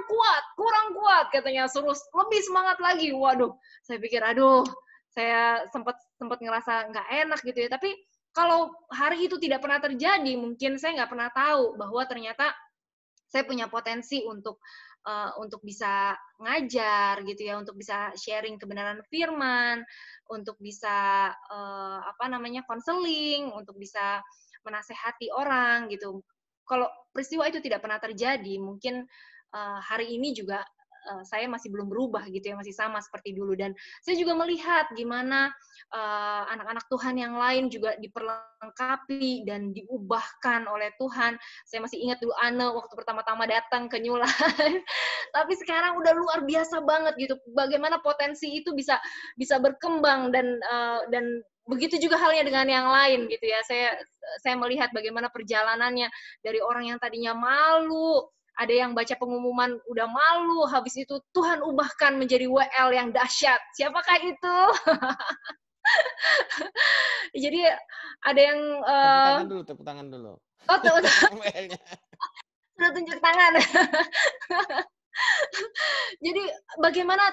kuat katanya, suruh lebih semangat lagi. Waduh, saya pikir aduh, saya sempat ngerasa nggak enak gitu ya. Tapi kalau hari itu tidak pernah terjadi, mungkin saya nggak pernah tahu bahwa ternyata saya punya potensi untuk bisa ngajar gitu ya, untuk bisa sharing kebenaran firman, untuk bisa konseling, untuk bisa menasehati orang gitu. Kalau peristiwa itu tidak pernah terjadi, mungkin hari ini juga saya masih belum berubah gitu ya, masih sama seperti dulu. Dan saya juga melihat gimana anak-anak Tuhan yang lain juga diperlengkapi dan diubahkan oleh Tuhan. Saya masih ingat dulu Anne waktu pertama-tama datang ke New Life, tapi sekarang udah luar biasa banget gitu. Bagaimana potensi itu bisa berkembang dan begitu juga halnya dengan yang lain gitu ya. Saya melihat bagaimana perjalanannya dari orang yang tadinya malu, ada yang baca pengumuman udah malu, habis itu Tuhan ubahkan menjadi WL yang dahsyat. Siapakah itu? Jadi ada yang
Tepuk tangan dulu.
oh sudah tunjuk tangan. Jadi bagaimana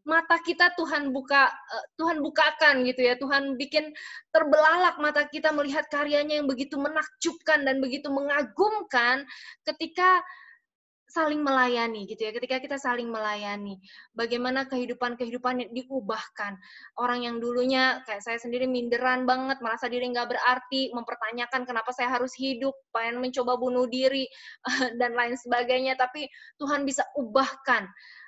mata kita Tuhan bukakan gitu ya, Tuhan bikin terbelalak mata kita melihat karyanya yang begitu menakjubkan dan begitu mengagumkan ketika saling melayani gitu ya, ketika kita saling melayani, bagaimana kehidupan-kehidupan diubahkan. Orang yang dulunya kayak saya sendiri minderan banget, merasa diri nggak berarti, mempertanyakan kenapa saya harus hidup, pengen mencoba bunuh diri dan lain sebagainya, tapi Tuhan bisa ubahkan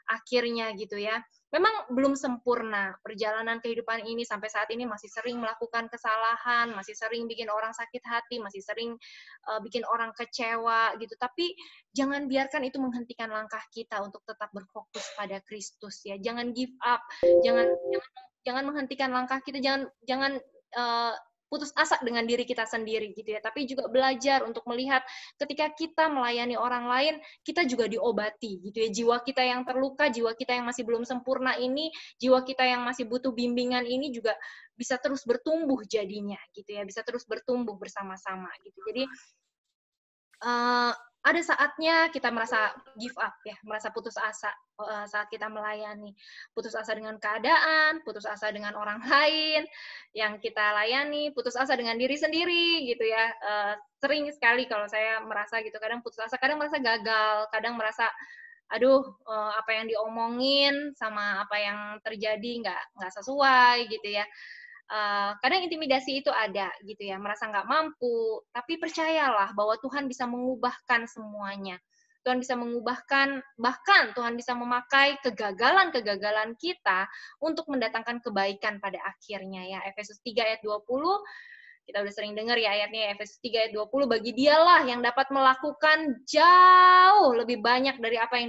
akhirnya gitu ya. Memang belum sempurna perjalanan kehidupan ini, sampai saat ini masih sering melakukan kesalahan, masih sering bikin orang sakit hati, masih sering bikin orang kecewa gitu. Tapi jangan biarkan itu menghentikan langkah kita untuk tetap berfokus pada Kristus ya. Jangan give up, jangan menghentikan langkah kita, jangan putus asa dengan diri kita sendiri gitu ya. Tapi juga belajar untuk melihat ketika kita melayani orang lain, kita juga diobati gitu ya. Jiwa kita yang terluka, jiwa kita yang masih belum sempurna ini, jiwa kita yang masih butuh bimbingan ini juga bisa terus bertumbuh jadinya gitu ya. Bisa terus bertumbuh bersama-sama gitu. Jadi ada saatnya kita merasa give up ya, merasa putus asa saat kita melayani. Putus asa dengan keadaan, putus asa dengan orang lain yang kita layani, putus asa dengan diri sendiri gitu ya. Sering sekali kalau saya merasa gitu, kadang putus asa, kadang merasa gagal, kadang merasa aduh apa yang diomongin sama apa yang terjadi nggak sesuai gitu ya. Kadang intimidasi itu ada gitu ya, merasa nggak mampu, tapi percayalah bahwa Tuhan bisa mengubahkan semuanya. Tuhan bisa mengubahkan, bahkan Tuhan bisa memakai kegagalan-kegagalan kita untuk mendatangkan kebaikan pada akhirnya ya. Efesus 3 ayat 20, kita udah sering dengar ya ayatnya, Efesus 3 ayat 20, bagi Dialah yang dapat melakukan jauh lebih banyak dari apa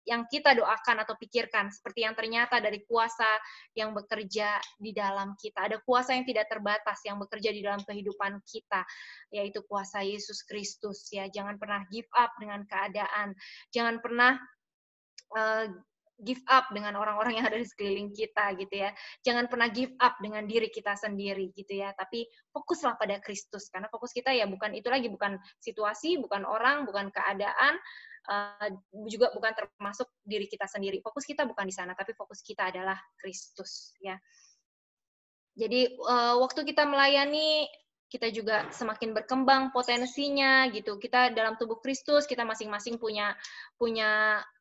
yang kita doakan atau pikirkan, seperti yang ternyata dari kuasa yang bekerja di dalam kita. Ada kuasa yang tidak terbatas yang bekerja di dalam kehidupan kita, yaitu kuasa Yesus Kristus ya. Jangan pernah give up dengan keadaan. Jangan pernah give up dengan orang-orang yang ada di sekeliling kita gitu ya. Jangan pernah give up dengan diri kita sendiri gitu ya. Tapi fokuslah pada Kristus, karena fokus kita ya bukan itu lagi, bukan situasi, bukan orang, bukan keadaan, juga bukan termasuk diri kita sendiri. Fokus kita bukan di sana, tapi fokus kita adalah Kristus ya. Jadi waktu kita melayani, kita juga semakin berkembang potensinya gitu. Kita dalam tubuh Kristus, kita masing-masing punya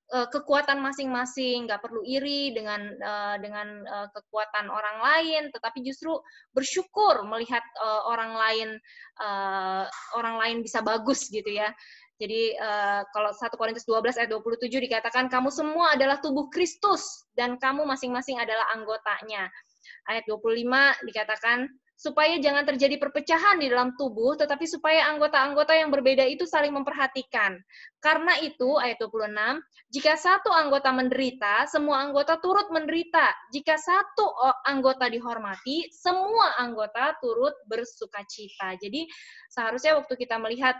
kekuatan masing-masing, nggak perlu iri dengan kekuatan orang lain, tetapi justru bersyukur melihat orang lain bisa bagus gitu ya. Jadi kalau 1 Korintus 12 ayat 27 dikatakan kamu semua adalah tubuh Kristus dan kamu masing-masing adalah anggotanya. Ayat 25 dikatakan supaya jangan terjadi perpecahan di dalam tubuh, tetapi supaya anggota-anggota yang berbeda itu saling memperhatikan. Karena itu, ayat 26, jika satu anggota menderita, semua anggota turut menderita. Jika satu anggota dihormati, semua anggota turut bersukacita. Jadi, seharusnya waktu kita melihat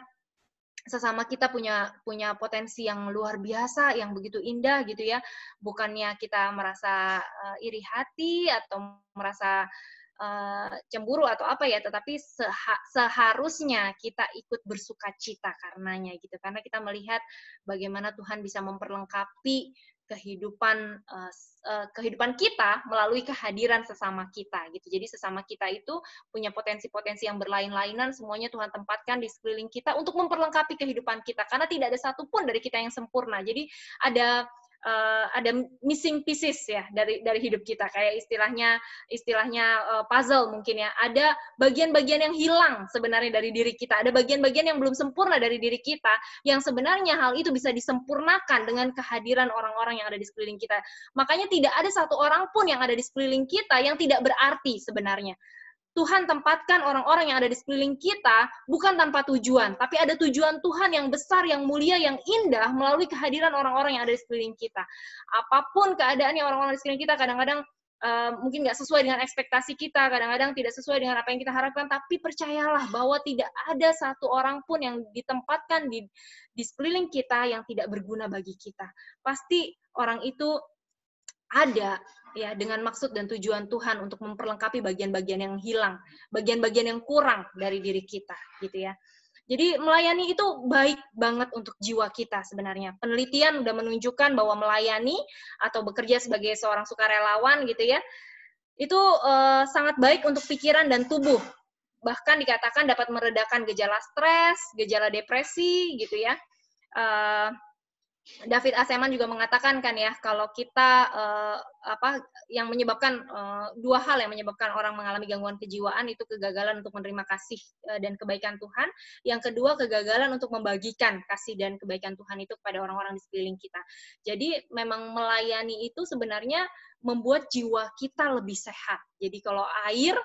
sesama kita punya potensi yang luar biasa, yang begitu indah gitu ya, bukannya kita merasa iri hati atau merasa cemburu atau apa ya, tetapi seharusnya kita ikut bersukacita karenanya gitu, karena kita melihat bagaimana Tuhan bisa memperlengkapi kehidupan kita melalui kehadiran sesama kita gitu. Jadi sesama kita itu punya potensi-potensi yang berlain-lainan, semuanya Tuhan tempatkan di sekeliling kita untuk memperlengkapi kehidupan kita, karena tidak ada satupun dari kita yang sempurna. Jadi ada missing pieces ya dari hidup kita, kayak istilahnya puzzle mungkin ya. Ada bagian-bagian yang hilang sebenarnya dari diri kita, ada bagian-bagian yang belum sempurna dari diri kita, yang sebenarnya hal itu bisa disempurnakan dengan kehadiran orang-orang yang ada di sekeliling kita. Makanya tidak ada satu orang pun yang ada di sekeliling kita yang tidak berarti sebenarnya. Tuhan tempatkan orang-orang yang ada di sekeliling kita bukan tanpa tujuan, tapi ada tujuan Tuhan yang besar, yang mulia, yang indah melalui kehadiran orang-orang yang ada di sekeliling kita. Apapun keadaannya orang-orang di sekeliling kita, kadang-kadang mungkin nggak sesuai dengan ekspektasi kita, kadang-kadang tidak sesuai dengan apa yang kita harapkan, tapi percayalah bahwa tidak ada satu orang pun yang ditempatkan di sekeliling kita yang tidak berguna bagi kita. Pasti orang itu ada ya dengan maksud dan tujuan Tuhan untuk memperlengkapi bagian-bagian yang hilang, bagian-bagian yang kurang dari diri kita gitu ya. Jadi melayani itu baik banget untuk jiwa kita sebenarnya. Penelitian udah menunjukkan bahwa melayani atau bekerja sebagai seorang sukarelawan gitu ya, itu sangat baik untuk pikiran dan tubuh. Bahkan dikatakan dapat meredakan gejala stres, gejala depresi gitu ya. David Aseman juga mengatakan kan ya, kalau kita yang menyebabkan dua hal yang menyebabkan orang mengalami gangguan kejiwaan itu kegagalan untuk menerima kasih dan kebaikan Tuhan. Yang kedua, kegagalan untuk membagikan kasih dan kebaikan Tuhan itu kepada orang-orang di sekeliling kita. Jadi memang melayani itu sebenarnya membuat jiwa kita lebih sehat. Jadi kalau air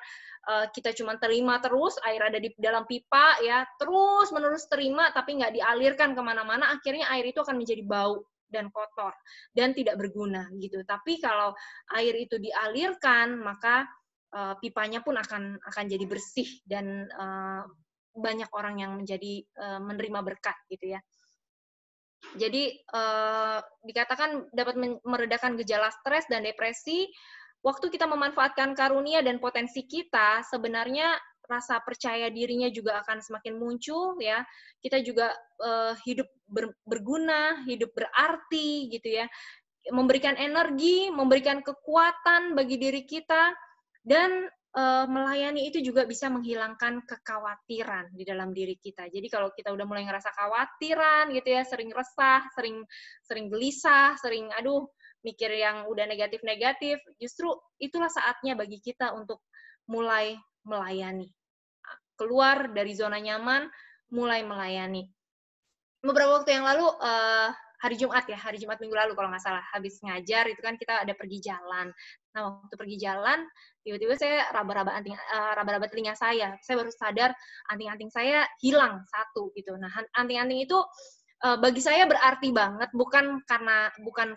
kita cuma terima terus, air ada di dalam pipa ya, terus menerus terima tapi nggak dialirkan kemana-mana, akhirnya air itu akan menjadi bau dan kotor dan tidak berguna gitu. Tapi kalau air itu dialirkan, maka pipanya pun akan jadi bersih dan banyak orang yang menjadi menerima berkat gitu ya. Jadi dikatakan dapat meredakan gejala stres dan depresi. Waktu kita memanfaatkan karunia dan potensi kita, sebenarnya rasa percaya dirinya juga akan semakin muncul ya. Kita juga hidup berguna, hidup berarti gitu ya. Memberikan energi, memberikan kekuatan bagi diri kita, dan melayani itu juga bisa menghilangkan kekhawatiran di dalam diri kita. Jadi kalau kita udah mulai ngerasa khawatiran gitu ya, sering resah, sering gelisah, sering mikir yang udah negatif-negatif, justru itulah saatnya bagi kita untuk mulai melayani. Keluar dari zona nyaman, mulai melayani. Beberapa waktu yang lalu, hari Jumat minggu lalu kalau nggak salah, habis ngajar itu kan kita ada pergi jalan. Nah, waktu pergi jalan, tiba-tiba saya raba-raba telinga saya. Saya baru sadar anting-anting saya hilang satu gitu. Nah, anting-anting itu bagi saya berarti banget, bukan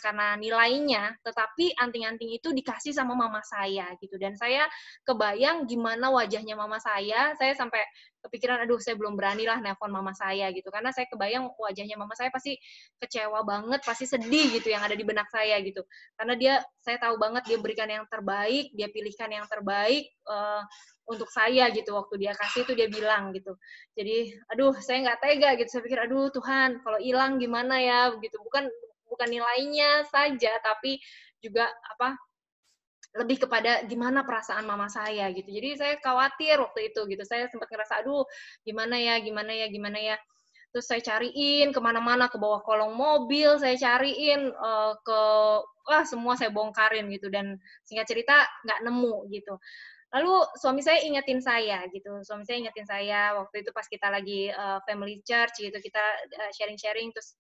karena nilainya, tetapi anting-anting itu dikasih sama mama saya gitu. Dan saya kebayang gimana wajahnya mama saya sampai kepikiran, aduh saya belum beranilah nelpon mama saya gitu, karena saya kebayang wajahnya mama saya pasti kecewa banget, pasti sedih gitu yang ada di benak saya gitu. Karena saya tahu banget dia berikan yang terbaik, dia pilihkan yang terbaik untuk saya gitu. Waktu dia kasih itu dia bilang gitu. Jadi, aduh, saya nggak tega gitu. Saya pikir, aduh Tuhan, kalau hilang gimana ya, begitu. Bukan nilainya saja, tapi juga lebih kepada gimana perasaan mama saya gitu. Jadi saya khawatir waktu itu gitu. Saya sempat ngerasa, aduh, gimana ya. Terus saya cariin kemana-mana, ke bawah kolong mobil, saya cariin semua saya bongkarin gitu. Dan singkat cerita nggak nemu gitu. Lalu suami saya ingetin saya gitu. Suami saya ingetin saya waktu itu pas kita lagi family church gitu, kita sharing-sharing terus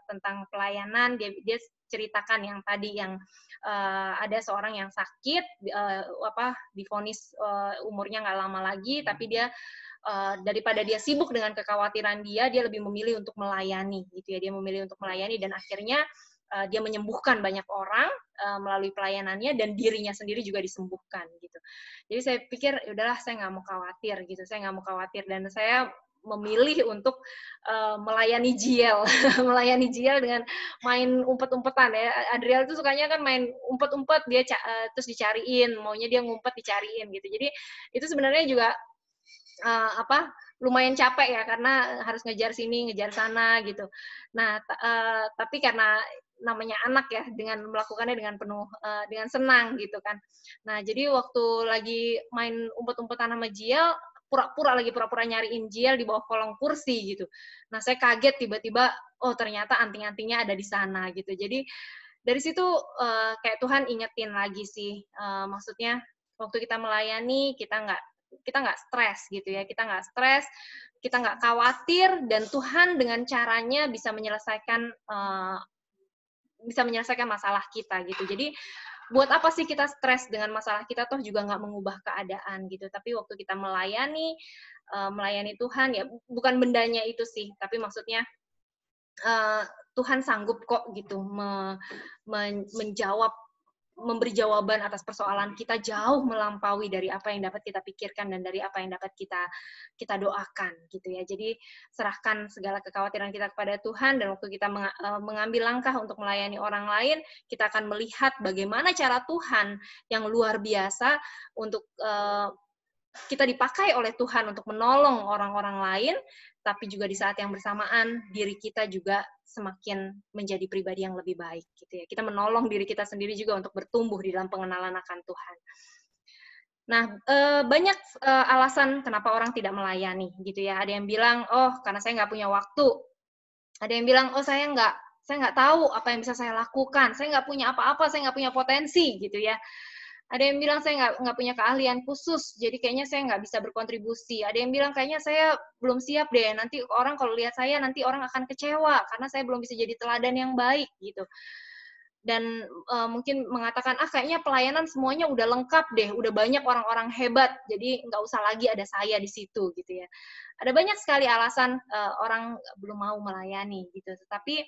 tentang pelayanan, dia ceritakan yang tadi yang ada seorang yang sakit divonis umurnya nggak lama lagi, tapi dia daripada dia sibuk dengan kekhawatiran dia lebih memilih untuk melayani gitu ya. Dia memilih untuk melayani dan akhirnya dia menyembuhkan banyak orang melalui pelayanannya dan dirinya sendiri juga disembuhkan gitu. Jadi saya pikir ya udahlah, saya nggak mau khawatir gitu. Saya nggak mau khawatir dan saya memilih untuk melayani JL, melayani JL dengan main umpet-umpetan ya. Adriel itu sukanya kan main umpet-umpet, dia terus dicariin, maunya dia ngumpet dicariin gitu. Jadi itu sebenarnya juga lumayan capek ya, karena harus ngejar sini, ngejar sana gitu. Nah, tapi karena namanya anak ya, dengan melakukannya dengan penuh dengan senang gitu kan. Nah, jadi waktu lagi main umpet-umpetan sama Jiel, pura-pura nyariin Jiel di bawah kolong kursi gitu. Nah, saya kaget tiba-tiba, oh ternyata anting-antingnya ada di sana gitu. Jadi dari situ kayak Tuhan ingetin lagi sih, maksudnya waktu kita melayani kita nggak stres gitu ya, kita nggak khawatir, dan Tuhan dengan caranya bisa menyelesaikan masalah kita gitu. Jadi buat apa sih kita stres dengan masalah kita, toh juga nggak mengubah keadaan gitu. Tapi waktu kita melayani Tuhan ya, bukan bendanya itu sih, tapi maksudnya Tuhan sanggup kok gitu memberi jawaban atas persoalan kita jauh melampaui dari apa yang dapat kita pikirkan dan dari apa yang dapat kita doakan gitu ya. Jadi serahkan segala kekhawatiran kita kepada Tuhan, dan waktu kita mengambil langkah untuk melayani orang lain, kita akan melihat bagaimana cara Tuhan yang luar biasa untuk kita dipakai oleh Tuhan untuk menolong orang-orang lain, tapi juga di saat yang bersamaan diri kita juga semakin menjadi pribadi yang lebih baik gitu ya. Kita menolong diri kita sendiri juga untuk bertumbuh di dalam pengenalan akan Tuhan. Nah, banyak alasan kenapa orang tidak melayani gitu ya. Ada yang bilang, oh karena saya nggak punya waktu. Ada yang bilang, oh saya nggak tahu apa yang bisa saya lakukan. Saya nggak punya apa-apa, saya nggak punya potensi gitu ya. Ada yang bilang saya nggak punya keahlian khusus, jadi kayaknya saya nggak bisa berkontribusi. Ada yang bilang kayaknya saya belum siap deh, nanti orang kalau lihat saya, nanti orang akan kecewa, karena saya belum bisa jadi teladan yang baik, gitu. Dan mungkin mengatakan, kayaknya pelayanan semuanya udah lengkap deh, udah banyak orang-orang hebat, jadi nggak usah lagi ada saya di situ, gitu ya. Ada banyak sekali alasan orang belum mau melayani, gitu. Tetapi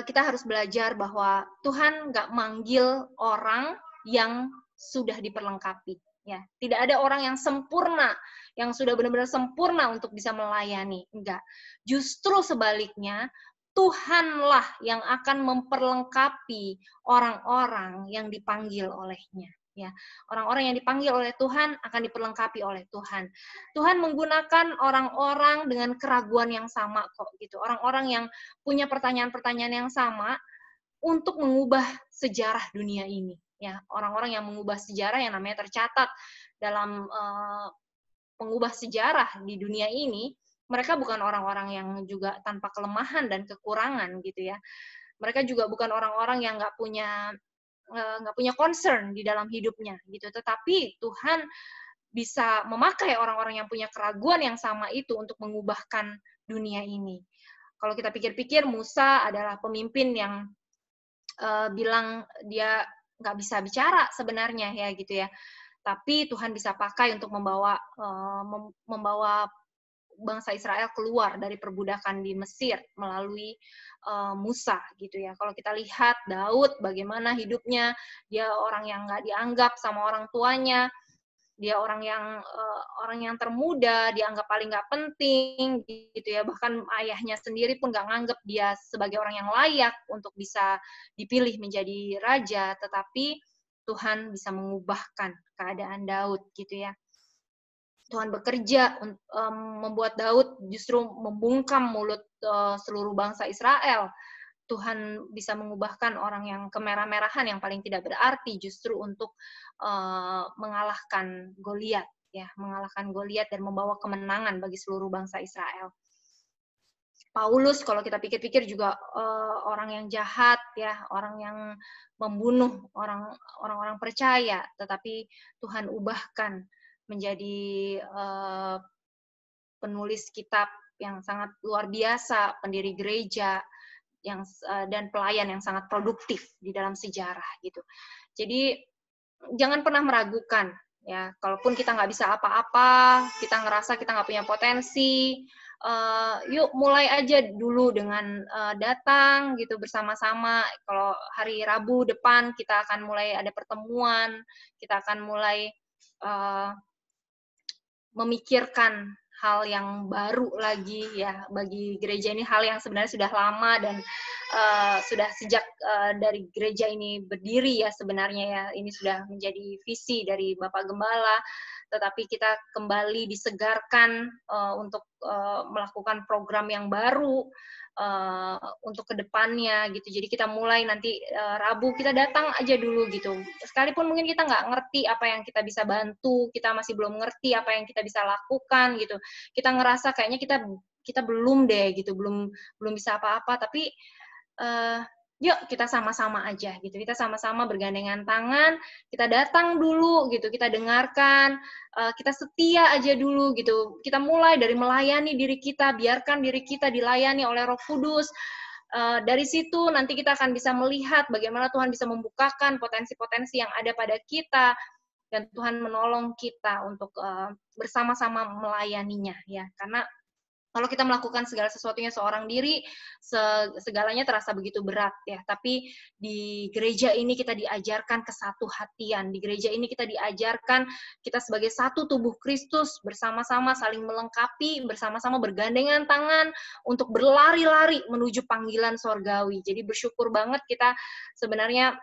kita harus belajar bahwa Tuhan nggak manggil orang yang sudah diperlengkapi, ya. Tidak ada orang yang sempurna, yang sudah benar-benar sempurna untuk bisa melayani, enggak. Justru sebaliknya, Tuhanlah yang akan memperlengkapi orang-orang yang dipanggil olehnya, ya. Orang-orang yang dipanggil oleh Tuhan akan diperlengkapi oleh Tuhan. Tuhan menggunakan orang-orang dengan keraguan yang sama kok, gitu. Orang-orang yang punya pertanyaan-pertanyaan yang sama untuk mengubah sejarah dunia ini. Ya, orang-orang yang mengubah sejarah yang namanya tercatat dalam pengubah sejarah di dunia ini, mereka bukan orang-orang yang juga tanpa kelemahan dan kekurangan gitu ya. Mereka juga bukan orang-orang yang nggak punya concern di dalam hidupnya gitu. Tetapi Tuhan bisa memakai orang-orang yang punya keraguan yang sama itu untuk mengubahkan dunia ini. Kalau kita pikir-pikir, Musa adalah pemimpin yang bilang dia nggak bisa bicara sebenarnya ya gitu ya, tapi Tuhan bisa pakai untuk membawa bangsa Israel keluar dari perbudakan di Mesir melalui Musa gitu ya. Kalau kita lihat Daud bagaimana hidupnya, dia orang yang nggak dianggap sama orang tuanya, dia orang yang termuda, dianggap paling nggak penting gitu ya, bahkan ayahnya sendiri pun nggak nganggap dia sebagai orang yang layak untuk bisa dipilih menjadi raja, tetapi Tuhan bisa mengubahkan keadaan Daud gitu ya. Tuhan bekerja membuat Daud justru membungkam mulut seluruh bangsa Israel. Tuhan bisa mengubahkan orang yang kemerah-merahan yang paling tidak berarti justru untuk mengalahkan Goliat, ya, mengalahkan Goliat dan membawa kemenangan bagi seluruh bangsa Israel. Paulus kalau kita pikir-pikir juga orang yang jahat, ya, orang yang membunuh orang-orang percaya, tetapi Tuhan ubahkan menjadi penulis kitab yang sangat luar biasa, pendiri gereja, dan pelayan yang sangat produktif di dalam sejarah gitu. Jadi jangan pernah meragukan ya, kalaupun kita nggak bisa apa-apa, kita ngerasa kita nggak punya potensi, yuk mulai aja dulu dengan datang gitu bersama-sama. Kalau hari Rabu depan kita akan mulai ada pertemuan, kita akan mulai memikirkan hal yang baru lagi ya bagi gereja ini, hal yang sebenarnya sudah lama dan sudah sejak dari gereja ini berdiri ya sebenarnya ya, ini sudah menjadi visi dari Bapak Gembala, tetapi kita kembali disegarkan untuk melakukan program yang baru untuk kedepannya gitu. Jadi kita mulai nanti Rabu kita datang aja dulu gitu. Sekalipun mungkin kita nggak ngerti apa yang kita bisa bantu, kita masih belum ngerti apa yang kita bisa lakukan gitu. Kita ngerasa kayaknya kita belum deh gitu, belum bisa apa-apa. Tapi yuk kita sama-sama aja gitu. Kita sama-sama bergandengan tangan, kita datang dulu gitu, kita dengarkan, kita setia aja dulu gitu. Kita mulai dari melayani diri kita, biarkan diri kita dilayani oleh Roh Kudus. Dari situ nanti kita akan bisa melihat bagaimana Tuhan bisa membukakan potensi-potensi yang ada pada kita dan Tuhan menolong kita untuk bersama-sama melayaninya ya. Karena kalau kita melakukan segala sesuatunya seorang diri, segalanya terasa begitu berat ya. Tapi di gereja ini kita diajarkan kesatu hatian. Di gereja ini kita diajarkan kita sebagai satu tubuh Kristus bersama-sama saling melengkapi, bersama-sama bergandengan tangan untuk berlari-lari menuju panggilan sorgawi. Jadi bersyukur banget kita sebenarnya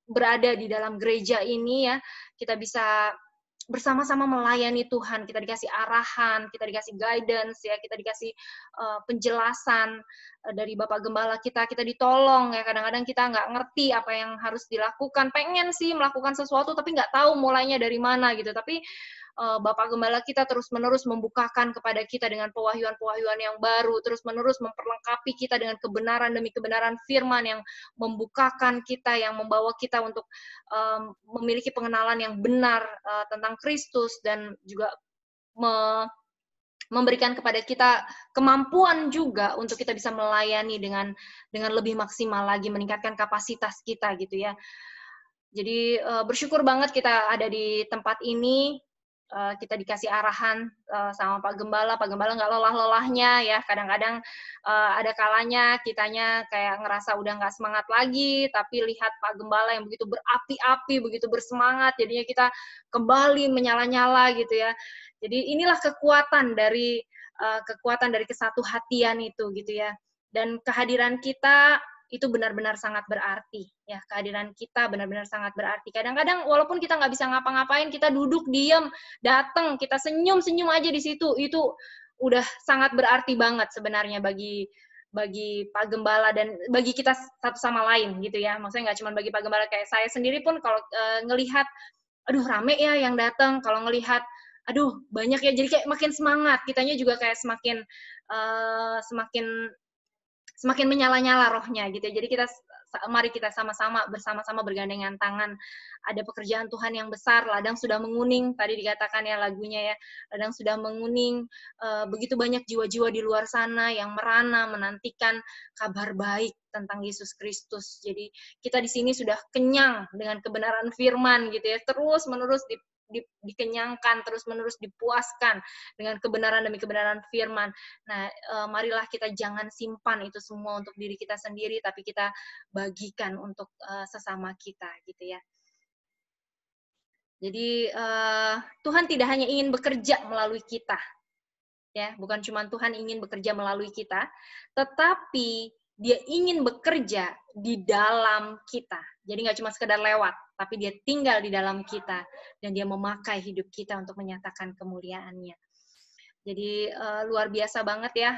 berada di dalam gereja ini ya. Kita bisa bersama-sama melayani Tuhan, kita dikasih arahan, kita dikasih guidance, ya, kita dikasih penjelasan dari Bapak Gembala kita ditolong, ya, kadang-kadang kita nggak ngerti apa yang harus dilakukan, pengen sih melakukan sesuatu, tapi nggak tahu mulainya dari mana, gitu, tapi Bapak Gembala kita terus-menerus membukakan kepada kita dengan pewahyuan-pewahyuan yang baru, terus-menerus memperlengkapi kita dengan kebenaran demi kebenaran firman yang membukakan kita, yang membawa kita untuk memiliki pengenalan yang benar tentang Kristus dan juga memberikan kepada kita kemampuan juga untuk kita bisa melayani dengan lebih maksimal lagi, meningkatkan kapasitas kita gitu ya. Jadi bersyukur banget kita ada di tempat ini. Kita dikasih arahan sama Pak Gembala nggak lelah-lelahnya ya, kadang-kadang ada kalanya kitanya kayak ngerasa udah nggak semangat lagi, tapi lihat Pak Gembala yang begitu berapi-api, begitu bersemangat, jadinya kita kembali menyala-nyala gitu ya. Jadi inilah kekuatan dari kesatu hatian itu gitu ya, dan kehadiran kita itu benar-benar sangat berarti ya, kehadiran kita benar-benar sangat berarti. Kadang-kadang walaupun kita nggak bisa ngapa-ngapain, kita duduk diam, datang, kita senyum-senyum aja di situ, itu udah sangat berarti banget sebenarnya bagi Pak Gembala dan bagi kita satu sama lain gitu ya. Maksudnya nggak cuma bagi Pak Gembala, kayak saya sendiri pun kalau ngelihat aduh rame ya yang datang, kalau ngelihat aduh banyak ya, jadi kayak makin semangat, kitanya juga kayak semakin menyala-nyala rohnya gitu. Jadi mari kita bersama-sama bergandengan tangan. Ada pekerjaan Tuhan yang besar, ladang sudah menguning, tadi dikatakan ya lagunya ya, ladang sudah menguning, begitu banyak jiwa-jiwa di luar sana yang merana menantikan kabar baik tentang Yesus Kristus. Jadi kita di sini sudah kenyang dengan kebenaran firman gitu ya, terus-menerus dikenyangkan, terus-menerus dipuaskan dengan kebenaran demi kebenaran firman. Nah, marilah kita jangan simpan itu semua untuk diri kita sendiri, tapi kita bagikan untuk sesama kita gitu ya. Jadi Tuhan tidak hanya ingin bekerja melalui kita, ya, bukan cuma Tuhan ingin bekerja melalui kita, tetapi Dia ingin bekerja di dalam kita. Jadi nggak cuma sekedar lewat, tapi Dia tinggal di dalam kita dan Dia memakai hidup kita untuk menyatakan kemuliaan-Nya. Jadi luar biasa banget ya,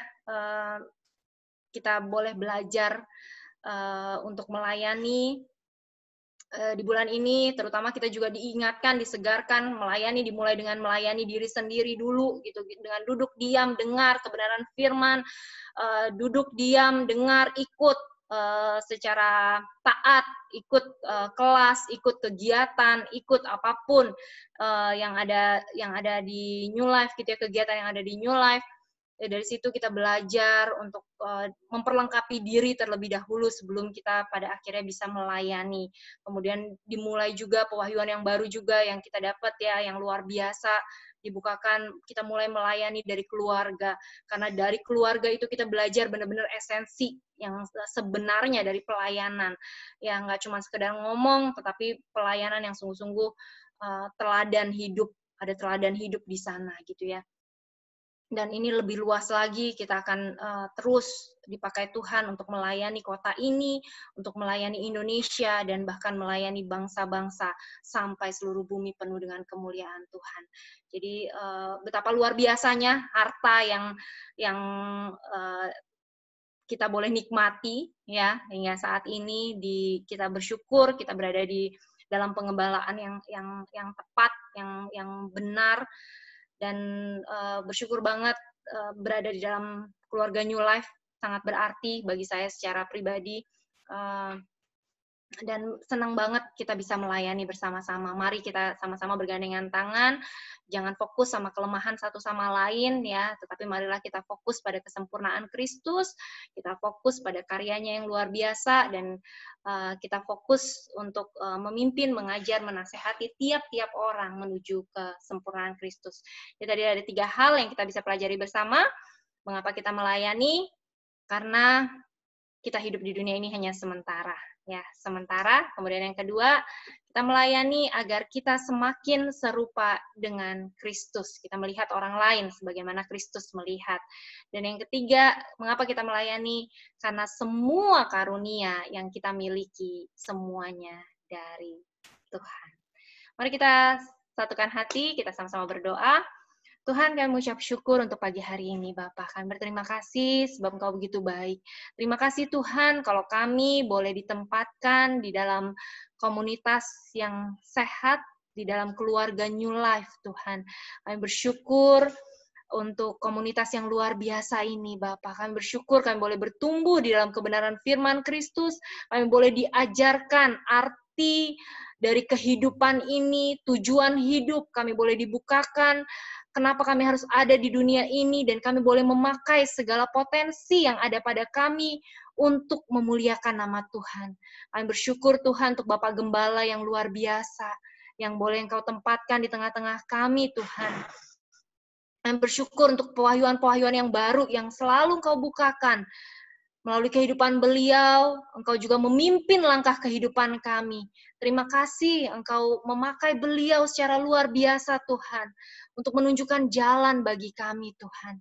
kita boleh belajar untuk melayani. Di bulan ini terutama kita juga diingatkan, disegarkan melayani, dimulai dengan melayani diri sendiri dulu gitu, dengan duduk diam dengar kebenaran firman, duduk diam dengar, ikut secara taat, ikut kelas, ikut kegiatan, ikut apapun yang ada di New Life gitu ya, kegiatan yang ada di New Life. Dari situ kita belajar untuk memperlengkapi diri terlebih dahulu sebelum kita pada akhirnya bisa melayani. Kemudian dimulai juga pewahyuan yang baru juga yang kita dapat ya, yang luar biasa dibukakan, kita mulai melayani dari keluarga. Karena dari keluarga itu kita belajar benar-benar esensi yang sebenarnya dari pelayanan. Ya nggak cuma sekedar ngomong, tetapi pelayanan yang sungguh-sungguh teladan hidup, ada teladan hidup di sana gitu ya. Dan ini lebih luas lagi, kita akan terus dipakai Tuhan untuk melayani kota ini, untuk melayani Indonesia, dan bahkan melayani bangsa-bangsa sampai seluruh bumi penuh dengan kemuliaan Tuhan. Jadi betapa luar biasanya harta yang kita boleh nikmati ya hingga saat ini. Kita bersyukur kita berada di dalam pengembalaan yang tepat, yang benar. Dan bersyukur banget berada di dalam keluarga New Life, sangat berarti bagi saya secara pribadi, dan senang banget kita bisa melayani bersama-sama. Mari kita sama-sama bergandengan tangan, jangan fokus sama kelemahan satu sama lain ya, tetapi marilah kita fokus pada kesempurnaan Kristus, kita fokus pada karyanya yang luar biasa, dan kita fokus untuk memimpin, mengajar, menasehati tiap-tiap orang menuju kesempurnaan Kristus. Jadi tadi ada 3 hal yang kita bisa pelajari bersama. Mengapa kita melayani? Karena kita hidup di dunia ini hanya sementara. Ya, sementara. Kemudian yang kedua, kita melayani agar kita semakin serupa dengan Kristus. Kita melihat orang lain sebagaimana Kristus melihat. Dan yang ketiga, mengapa kita melayani? Karena semua karunia yang kita miliki, semuanya dari Tuhan. Mari kita satukan hati, kita sama-sama berdoa. Tuhan, kami mengucap syukur untuk pagi hari ini, Bapak. Kami berterima kasih sebab Engkau begitu baik. Terima kasih Tuhan kalau kami boleh ditempatkan di dalam komunitas yang sehat, di dalam keluarga New Life, Tuhan. Kami bersyukur untuk komunitas yang luar biasa ini, Bapak. Kami bersyukur kami boleh bertumbuh di dalam kebenaran firman Kristus. Kami boleh diajarkan arti dari kehidupan ini, tujuan hidup kami boleh dibukakan. Kenapa kami harus ada di dunia ini, dan kami boleh memakai segala potensi yang ada pada kami untuk memuliakan nama Tuhan. Kami bersyukur Tuhan untuk Bapak Gembala yang luar biasa, yang boleh Engkau tempatkan di tengah-tengah kami Tuhan. Kami bersyukur untuk pewahyuan-pewahyuan yang baru yang selalu Engkau bukakan. Melalui kehidupan beliau, Engkau juga memimpin langkah kehidupan kami. Terima kasih Engkau memakai beliau secara luar biasa Tuhan, untuk menunjukkan jalan bagi kami Tuhan.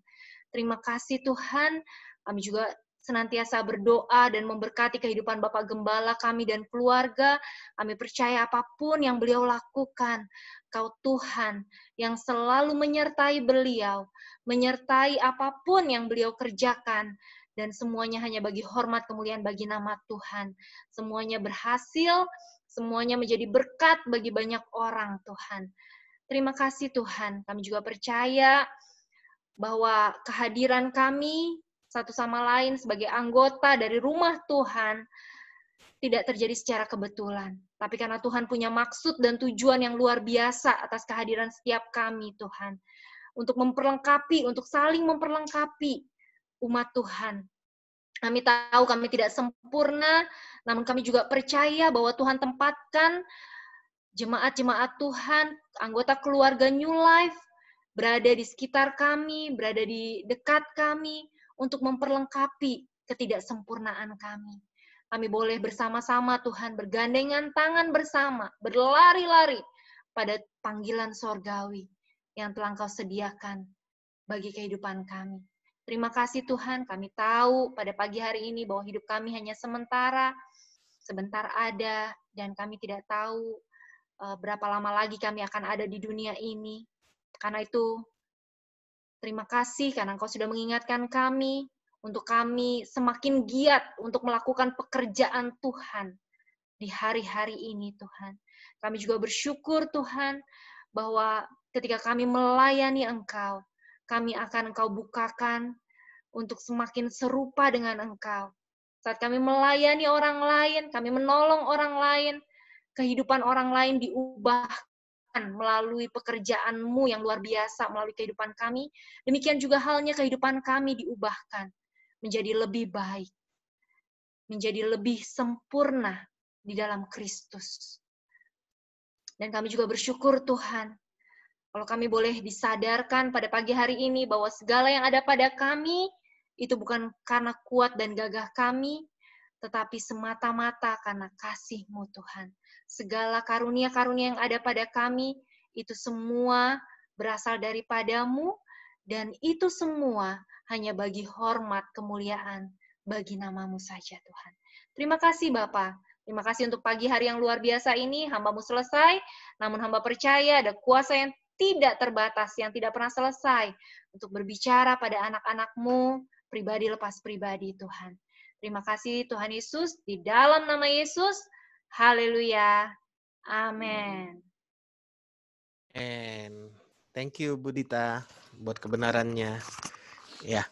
Terima kasih Tuhan, kami juga senantiasa berdoa dan memberkati kehidupan Bapak Gembala kami dan keluarga. Kami percaya apapun yang beliau lakukan, Engkau Tuhan yang selalu menyertai beliau, menyertai apapun yang beliau kerjakan, dan semuanya hanya bagi hormat kemuliaan bagi nama Tuhan. Semuanya berhasil, semuanya menjadi berkat bagi banyak orang Tuhan. Terima kasih Tuhan. Kami juga percaya bahwa kehadiran kami satu sama lain sebagai anggota dari rumah Tuhan tidak terjadi secara kebetulan. Tapi karena Tuhan punya maksud dan tujuan yang luar biasa atas kehadiran setiap kami Tuhan. Untuk memperlengkapi, untuk saling memperlengkapi umat Tuhan Kami tahu kami tidak sempurna, namun kami juga percaya bahwa Tuhan tempatkan jemaat-jemaat Tuhan, anggota keluarga New Life, berada di sekitar kami, berada di dekat kami, untuk memperlengkapi ketidaksempurnaan kami. Kami boleh bersama-sama Tuhan, bergandengan tangan bersama, berlari-lari pada panggilan sorgawi yang telah Engkau sediakan bagi kehidupan kami. Terima kasih Tuhan, kami tahu pada pagi hari ini bahwa hidup kami hanya sementara, sebentar ada, dan kami tidak tahu berapa lama lagi kami akan ada di dunia ini. Karena itu, terima kasih karena Engkau sudah mengingatkan kami, untuk kami semakin giat untuk melakukan pekerjaan Tuhan di hari-hari ini Tuhan. Kami juga bersyukur Tuhan, bahwa ketika kami melayani Engkau, kami akan Engkau bukakan untuk semakin serupa dengan Engkau. Saat kami melayani orang lain, kami menolong orang lain, kehidupan orang lain diubahkan melalui pekerjaan-Mu yang luar biasa, melalui kehidupan kami. Demikian juga halnya kehidupan kami diubahkan menjadi lebih baik, menjadi lebih sempurna di dalam Kristus. Dan kami juga bersyukur Tuhan, kalau kami boleh disadarkan pada pagi hari ini bahwa segala yang ada pada kami, itu bukan karena kuat dan gagah kami, tetapi semata-mata karena kasih-Mu Tuhan. Segala karunia-karunia yang ada pada kami, itu semua berasal daripada-Mu, dan itu semua hanya bagi hormat kemuliaan bagi nama-Mu saja Tuhan. Terima kasih Bapa. Terima kasih untuk pagi hari yang luar biasa ini, hamba-Mu selesai, namun hamba percaya ada kuasa yang tidak terbatas, yang tidak pernah selesai, untuk berbicara pada anak-anak-Mu, pribadi lepas pribadi Tuhan. Terima kasih Tuhan Yesus, di dalam nama Yesus, haleluya, amin.
And thank you Bu Dita buat kebenarannya. Ya,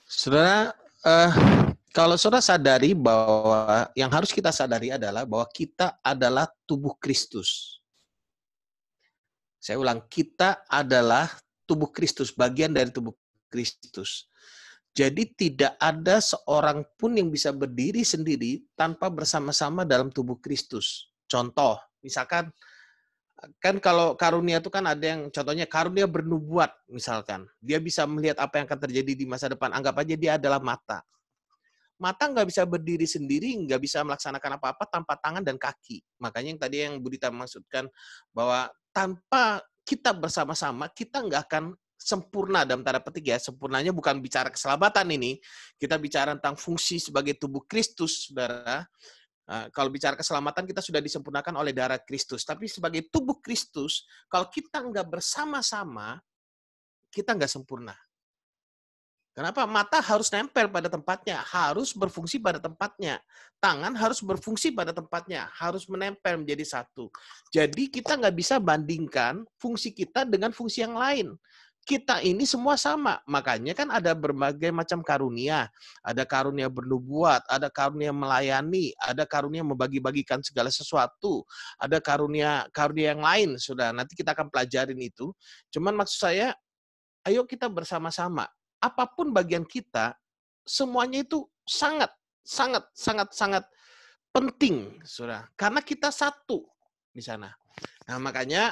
saudara, kalau saudara sadari bahwa yang harus kita sadari adalah bahwa kita adalah tubuh Kristus. Saya ulang, kita adalah tubuh Kristus, bagian dari tubuh Kristus. Jadi tidak ada seorang pun yang bisa berdiri sendiri tanpa bersama-sama dalam tubuh Kristus. Contoh, misalkan, kan kalau karunia itu kan ada yang, contohnya karunia bernubuat misalkan. Dia bisa melihat apa yang akan terjadi di masa depan. Anggap aja dia adalah mata. Mata nggak bisa berdiri sendiri, nggak bisa melaksanakan apa-apa tanpa tangan dan kaki. Makanya yang tadi yang Bu Dita maksudkan, bahwa tanpa kita bersama-sama, kita nggak akan sempurna dalam tanda petik ya. Sempurnanya bukan bicara keselamatan ini, kita bicara tentang fungsi sebagai tubuh Kristus, saudara. Kalau bicara keselamatan, kita sudah disempurnakan oleh darah Kristus. Tapi sebagai tubuh Kristus, kalau kita nggak bersama-sama, kita nggak sempurna. Kenapa? Mata harus nempel pada tempatnya, harus berfungsi pada tempatnya. Tangan harus berfungsi pada tempatnya, harus menempel menjadi satu. Jadi kita nggak bisa bandingkan fungsi kita dengan fungsi yang lain. Kita ini semua sama. Makanya kan ada berbagai macam karunia. Ada karunia bernubuat, ada karunia melayani, ada karunia membagi-bagikan segala sesuatu. Ada karunia yang lain, sudah. Nanti kita akan pelajarin itu. Cuman maksud saya, ayo kita bersama-sama. Apapun bagian kita, semuanya itu sangat penting, saudara. Karena kita satu di sana. Nah, makanya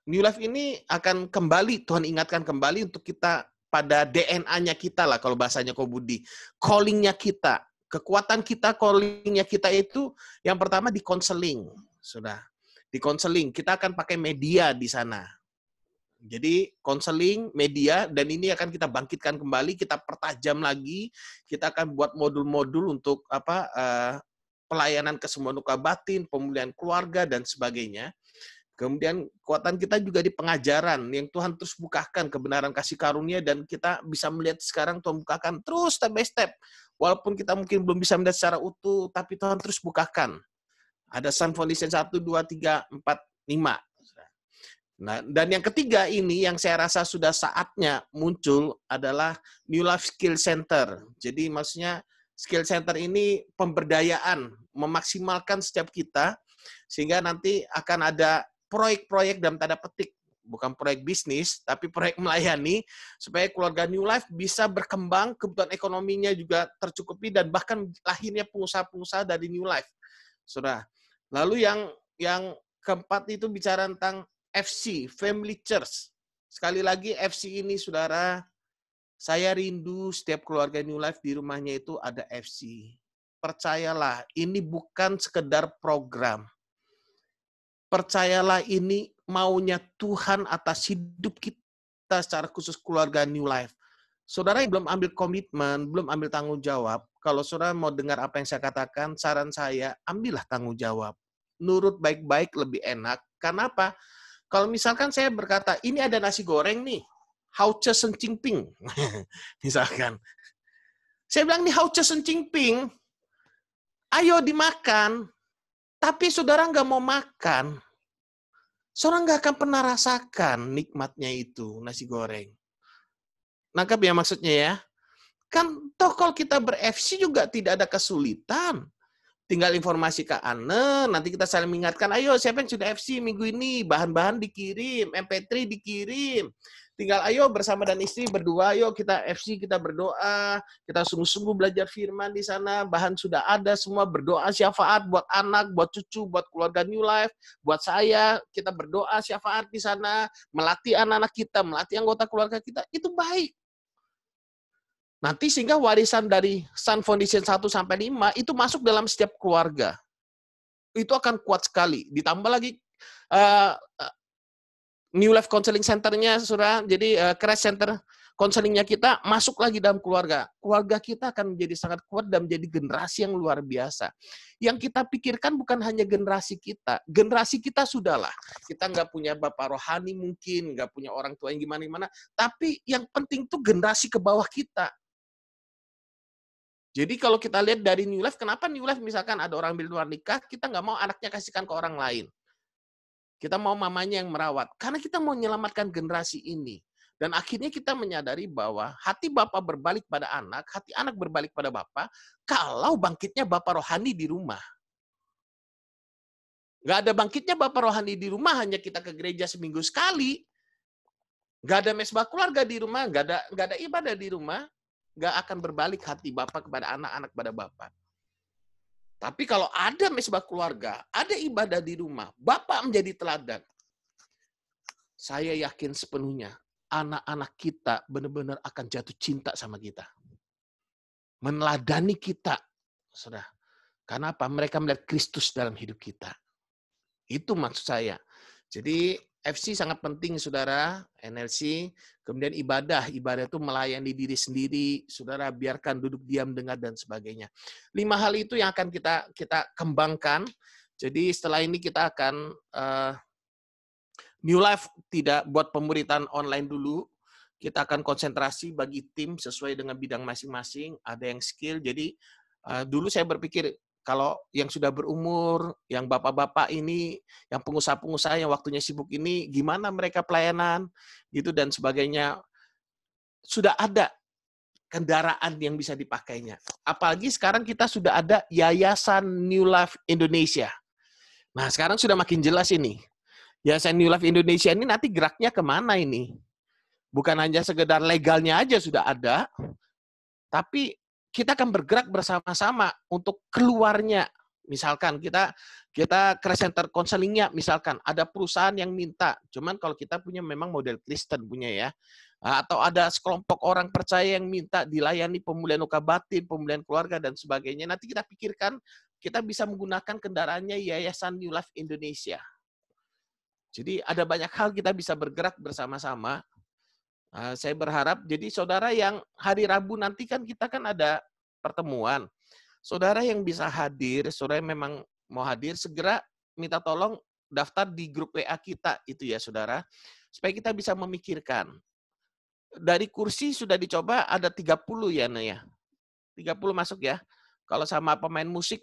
New Life ini akan kembali, Tuhan ingatkan kembali untuk kita pada DNA-nya kita lah, kalau bahasanya Ko Budi. Calling-nya kita, kekuatan kita, calling-nya kita itu yang pertama di konseling, saudara. Di konseling, kita akan pakai media di sana. Jadi konseling, media, dan ini akan kita bangkitkan kembali, kita pertajam lagi, kita akan buat modul-modul untuk pelayanan kesembuhan luka batin, pemulihan keluarga, dan sebagainya. Kemudian kekuatan kita juga di pengajaran, yang Tuhan terus bukakan kebenaran kasih karunia, dan kita bisa melihat sekarang Tuhan bukakan terus step by step. Walaupun kita mungkin belum bisa melihat secara utuh, tapi Tuhan terus bukakan. Ada Sun Foundation 1, 2, 3, 4, 5. Nah, dan yang ketiga ini yang saya rasa sudah saatnya muncul adalah New Life Skill Center. Jadi maksudnya Skill Center ini pemberdayaan, memaksimalkan setiap kita, sehingga nanti akan ada proyek-proyek dalam tanda petik bukan proyek bisnis, tapi proyek melayani, supaya keluarga New Life bisa berkembang, kebutuhan ekonominya juga tercukupi, dan bahkan lahirnya pengusaha-pengusaha dari New Life. Saudara. Lalu yang keempat itu bicara tentang FC, Family Church. Sekali lagi FC ini, saudara, saya rindu setiap keluarga New Life di rumahnya itu ada FC. Percayalah, ini bukan sekedar program. Percayalah, ini maunya Tuhan atas hidup kita secara khusus keluarga New Life. Saudara yang belum ambil komitmen, belum ambil tanggung jawab, kalau saudara mau dengar apa yang saya katakan, saran saya, ambillah tanggung jawab. Nurut baik-baik lebih enak. Karena apa? Kalau misalkan saya berkata, ini ada nasi goreng nih, hauce sencing ping. Misalkan. Saya bilang, ini hauce sencing ping, ayo dimakan. Tapi saudara nggak mau makan, saudara nggak akan pernah rasakan nikmatnya itu, nasi goreng. Nangkap ya maksudnya ya? Kan toh kalau kita ber-FC juga tidak ada kesulitan. Tinggal informasi ke Ane, nanti kita saling mengingatkan, ayo siapa yang sudah FC minggu ini, bahan-bahan dikirim, MP3 dikirim. Tinggal ayo bersama dan istri berdua, ayo kita FC, kita berdoa, kita sungguh-sungguh belajar firman di sana, bahan sudah ada semua, berdoa syafaat buat anak, buat cucu, buat keluarga New Life, buat saya, kita berdoa syafaat di sana, melatih anak-anak kita, melatih anggota keluarga kita, itu baik. Nanti sehingga warisan dari Sun Foundation 1 sampai 5 itu masuk dalam setiap keluarga. Itu akan kuat sekali. Ditambah lagi New Life Counseling Center-nya, Saudara. Jadi Crash Center counselingnya kita masuk lagi dalam keluarga. Keluarga kita akan menjadi sangat kuat dan menjadi generasi yang luar biasa. Yang kita pikirkan bukan hanya generasi kita. Generasi kita sudahlah. Kita nggak punya bapak rohani mungkin, nggak punya orang tua yang gimana-gimana. Tapi yang penting tuh generasi ke bawah kita. Jadi kalau kita lihat dari New Life, kenapa New Life misalkan ada orang ambil luar nikah, kita nggak mau anaknya kasihkan ke orang lain. Kita mau mamanya yang merawat. Karena kita mau menyelamatkan generasi ini. Dan akhirnya kita menyadari bahwa hati bapak berbalik pada anak, hati anak berbalik pada bapak, kalau bangkitnya bapak rohani di rumah. Nggak ada bangkitnya bapak rohani di rumah, hanya kita ke gereja seminggu sekali. Nggak ada mesbah keluarga di rumah, nggak ada ibadah di rumah, nggak akan berbalik hati bapak kepada anak-anak pada bapak. Tapi kalau ada mesbah keluarga, ada ibadah di rumah, bapak menjadi teladan. Saya yakin sepenuhnya anak-anak kita benar-benar akan jatuh cinta sama kita. Meneladani kita. Saudara. Karena apa? Mereka melihat Kristus dalam hidup kita. Itu maksud saya. Jadi FC sangat penting, saudara, NLC, kemudian ibadah itu melayani diri sendiri, saudara, biarkan duduk diam, dengar, dan sebagainya. 5 hal itu yang akan kita kembangkan. Jadi setelah ini kita akan, New Life tidak buat pemuritan online dulu, kita akan konsentrasi bagi tim sesuai dengan bidang masing-masing, ada yang skill, jadi dulu saya berpikir, kalau yang sudah berumur, yang bapak-bapak ini, yang pengusaha-pengusaha yang waktunya sibuk ini, gimana mereka pelayanan, gitu dan sebagainya. Sudah ada kendaraan yang bisa dipakainya. Apalagi sekarang kita sudah ada Yayasan New Life Indonesia. Nah, sekarang sudah makin jelas ini. Yayasan New Life Indonesia ini nanti geraknya kemana ini? Bukan hanya sekedar legalnya aja sudah ada, tapi kita akan bergerak bersama-sama untuk keluarnya. Misalkan kita Crash Center Counseling-nya, misalkan ada perusahaan yang minta, cuman kalau kita punya memang model Kristen punya ya, atau ada sekelompok orang percaya yang minta dilayani pemulihan luka batin, pemulihan keluarga dan sebagainya. Nanti kita pikirkan kita bisa menggunakan kendaraannya Yayasan New Life Indonesia. Jadi ada banyak hal kita bisa bergerak bersama-sama. Saya berharap, jadi saudara yang hari Rabu nanti kan kita kan ada pertemuan. Saudara yang bisa hadir, saudara yang memang mau hadir, segera minta tolong daftar di grup WA kita, itu ya saudara. Supaya kita bisa memikirkan. Dari kursi sudah dicoba ada 30 ya, Naya. 30 masuk ya. Kalau sama pemain musik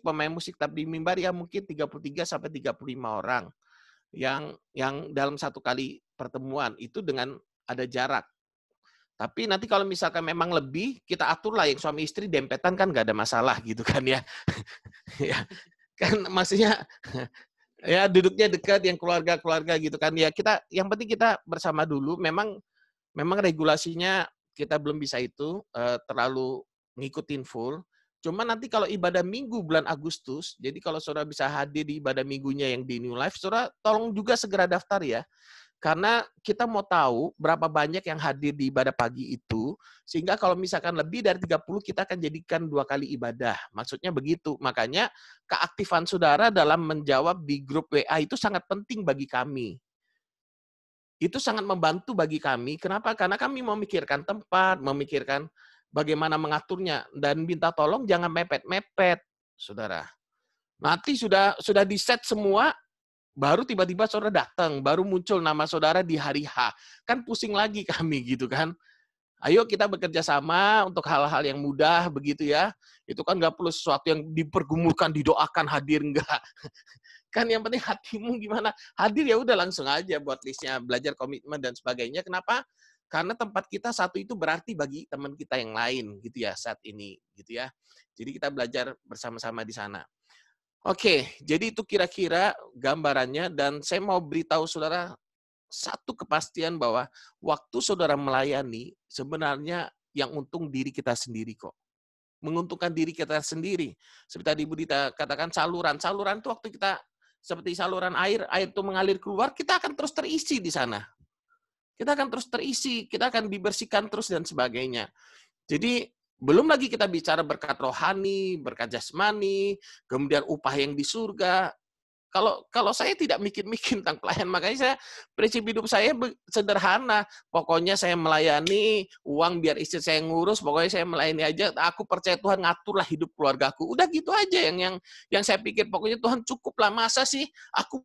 tapi di mimbar ya mungkin 33 sampai 35 orang. Yang dalam satu kali pertemuan, itu dengan ada jarak. Tapi nanti kalau misalkan memang lebih, kita aturlah yang suami istri dempetan kan nggak ada masalah gitu kan ya. Ya. Kan maksudnya Ya duduknya dekat, yang keluarga-keluarga gitu kan. Ya kita, yang penting kita bersama dulu. Memang regulasinya kita belum bisa itu terlalu ngikutin full. Cuma nanti kalau ibadah minggu bulan Agustus, jadi kalau saudara bisa hadir di ibadah minggunya yang di New Life, saudara tolong juga segera daftar ya. Karena kita mau tahu berapa banyak yang hadir di ibadah pagi itu, sehingga kalau misalkan lebih dari 30, kita akan jadikan 2 kali ibadah. Maksudnya begitu. Makanya keaktifan saudara dalam menjawab di grup WA itu sangat penting bagi kami. Itu sangat membantu bagi kami. Kenapa? Karena kami memikirkan tempat, memikirkan bagaimana mengaturnya, dan minta tolong jangan mepet-mepet, saudara. Nanti sudah di-set semua, baru tiba-tiba saudara datang, baru muncul nama saudara di hari H. Kan pusing lagi kami gitu kan. Ayo kita bekerja sama untuk hal-hal yang mudah begitu ya. Itu kan nggak perlu sesuatu yang dipergumulkan, didoakan, hadir enggak. Kan yang penting hatimu gimana. Hadir ya udah langsung aja buat listnya, belajar komitmen dan sebagainya. Kenapa? Karena tempat kita satu itu berarti bagi teman kita yang lain gitu ya saat ini gitu ya. Jadi kita belajar bersama-sama di sana. Oke, jadi itu kira-kira gambarannya, dan saya mau beritahu saudara satu kepastian bahwa waktu saudara melayani, sebenarnya yang untung diri kita sendiri kok. Menguntungkan diri kita sendiri. Seperti tadi Bu Dita katakan saluran. Saluran itu waktu kita seperti saluran air itu mengalir keluar, kita akan terus terisi di sana. Kita akan terus terisi, kita akan dibersihkan terus dan sebagainya. Jadi belum lagi kita bicara berkat rohani, berkat jasmani, kemudian upah yang di surga. Kalau saya tidak mikir-mikir tentang pelayan, makanya saya prinsip hidup saya sederhana. Pokoknya saya melayani, uang biar istri saya ngurus, pokoknya saya melayani aja. Aku percaya Tuhan ngaturlah hidup keluargaku. Udah gitu aja yang saya pikir. Pokoknya Tuhan cukuplah. Masa sih aku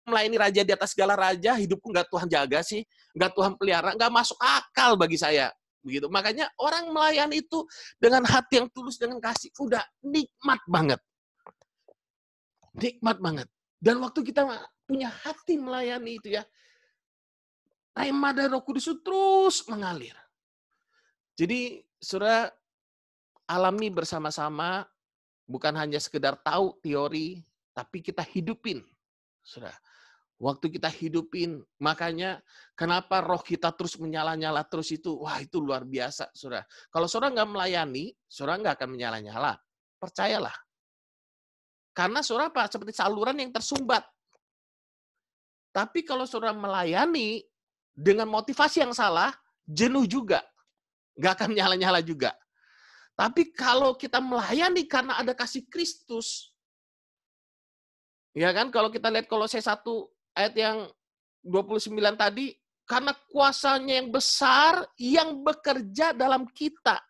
melayani raja di atas segala raja, hidupku nggak Tuhan jaga sih, nggak Tuhan pelihara, nggak masuk akal bagi saya. Begitu. Makanya orang melayani itu dengan hati yang tulus, dengan kasih, udah nikmat banget. Nikmat banget. Dan waktu kita punya hati melayani itu ya, rema dari Roh Kudus itu terus mengalir. Jadi, saudara alami bersama-sama, bukan hanya sekedar tahu teori, tapi kita hidupin. Saudara, waktu kita hidupin, makanya kenapa roh kita terus menyala-nyala terus itu, wah itu luar biasa, saudara. Kalau saudara nggak melayani, saudara nggak akan menyala-nyala. Percayalah. Karena saudara apa? Seperti saluran yang tersumbat. Tapi kalau saudara melayani dengan motivasi yang salah, jenuh juga. Nggak akan nyala-nyala juga. Tapi kalau kita melayani karena ada kasih Kristus, ya kan? Kalau kita lihat Kolose 1 ayat yang 29 tadi, karena kuasanya yang besar yang bekerja dalam kita.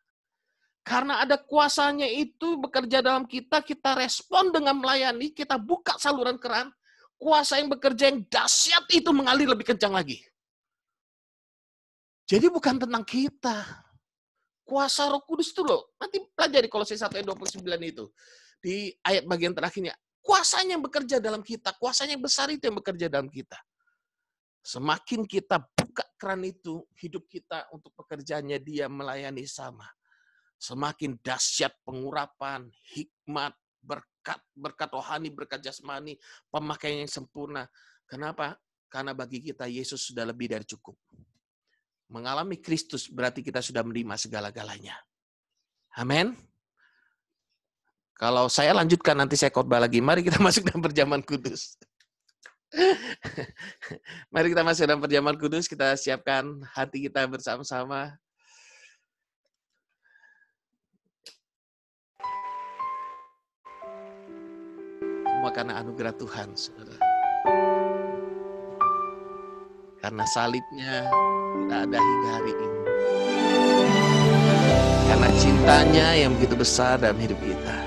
Karena ada kuasanya itu bekerja dalam kita, kita respon dengan melayani, kita buka saluran keran, kuasa yang bekerja yang dahsyat itu mengalir lebih kencang lagi. Jadi bukan tentang kita. Kuasa Roh Kudus itu loh, nanti pelajari Kolose 1 ayat 29 itu. Di ayat bagian terakhirnya, kuasanya yang bekerja dalam kita, kuasanya yang besar itu yang bekerja dalam kita. Semakin kita buka keran itu, hidup kita untuk pekerjaannya Dia melayani sama. Semakin dahsyat pengurapan, hikmat, berkat rohani, berkat jasmani, pemakaian yang sempurna. Kenapa? Karena bagi kita Yesus sudah lebih dari cukup. Mengalami Kristus berarti kita sudah menerima segala-galanya. Amin. Kalau saya lanjutkan, nanti saya khotbah lagi. Mari kita masuk dalam perjamuan kudus. Mari kita masuk dalam perjamuan kudus, kita siapkan hati kita bersama-sama. Semua karena anugerah Tuhan, saudara. Karena salibnya kita ada hingga hari ini. Karena cintanya yang begitu besar dalam hidup kita.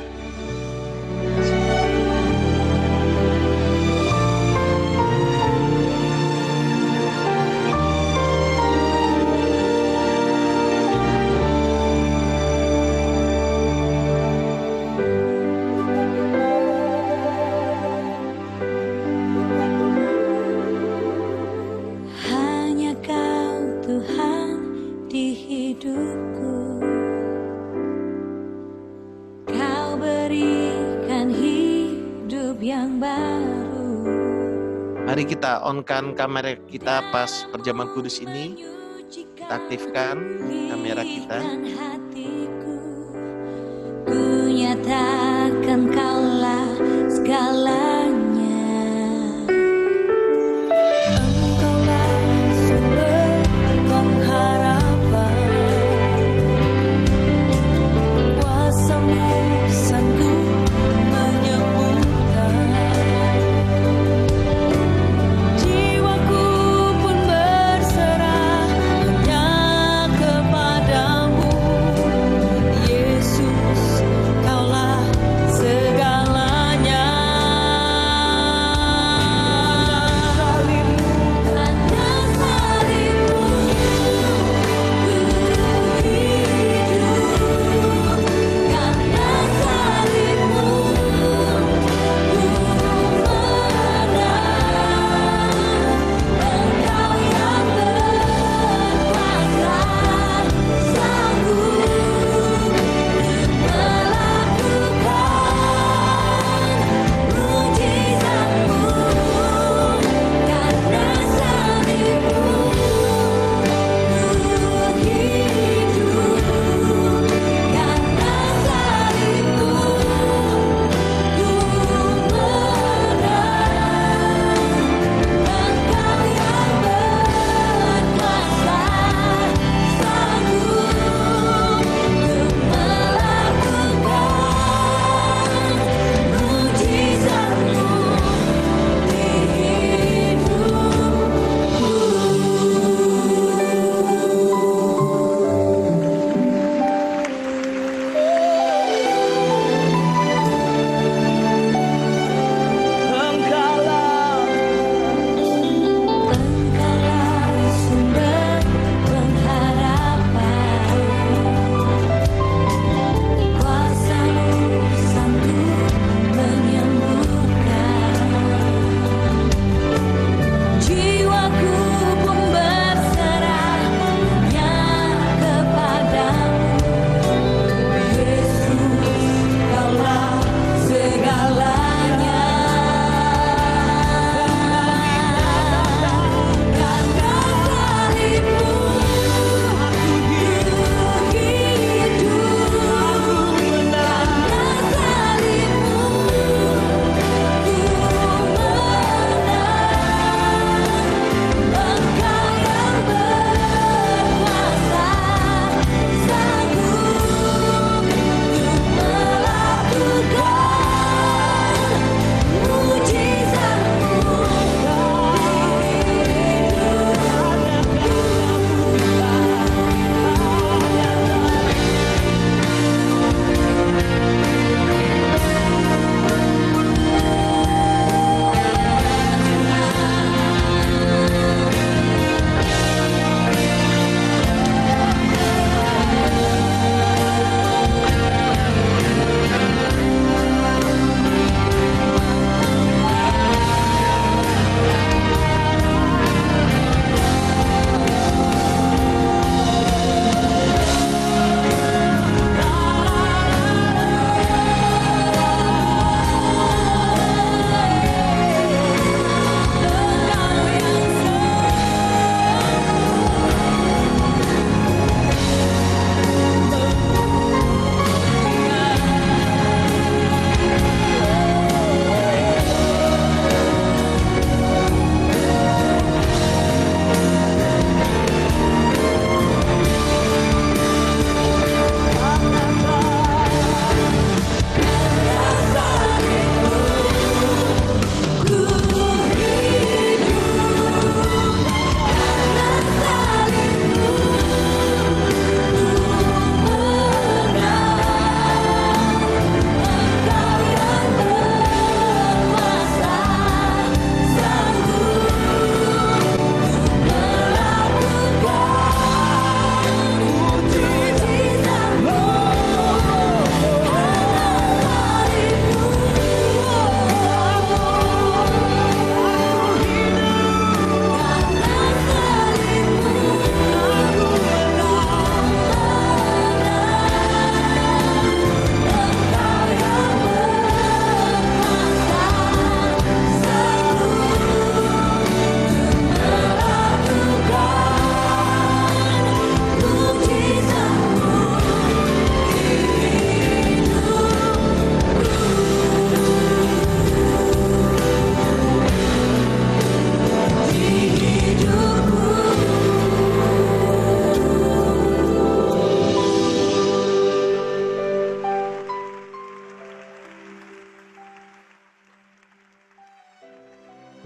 Kau berikan hidup yang baru.
Mari kita on-kan kamera kita pas perjamuan kudus ini. Kita aktifkan kamera kita.
Ku nyatakan Kaulah segalanya. Engkaulah sumber pengharapan. Kuasa-Mu sanggup menyembuhkan. Jiwaku pun berserah hanya kepadamu. Yesus, Kaulah segalanya.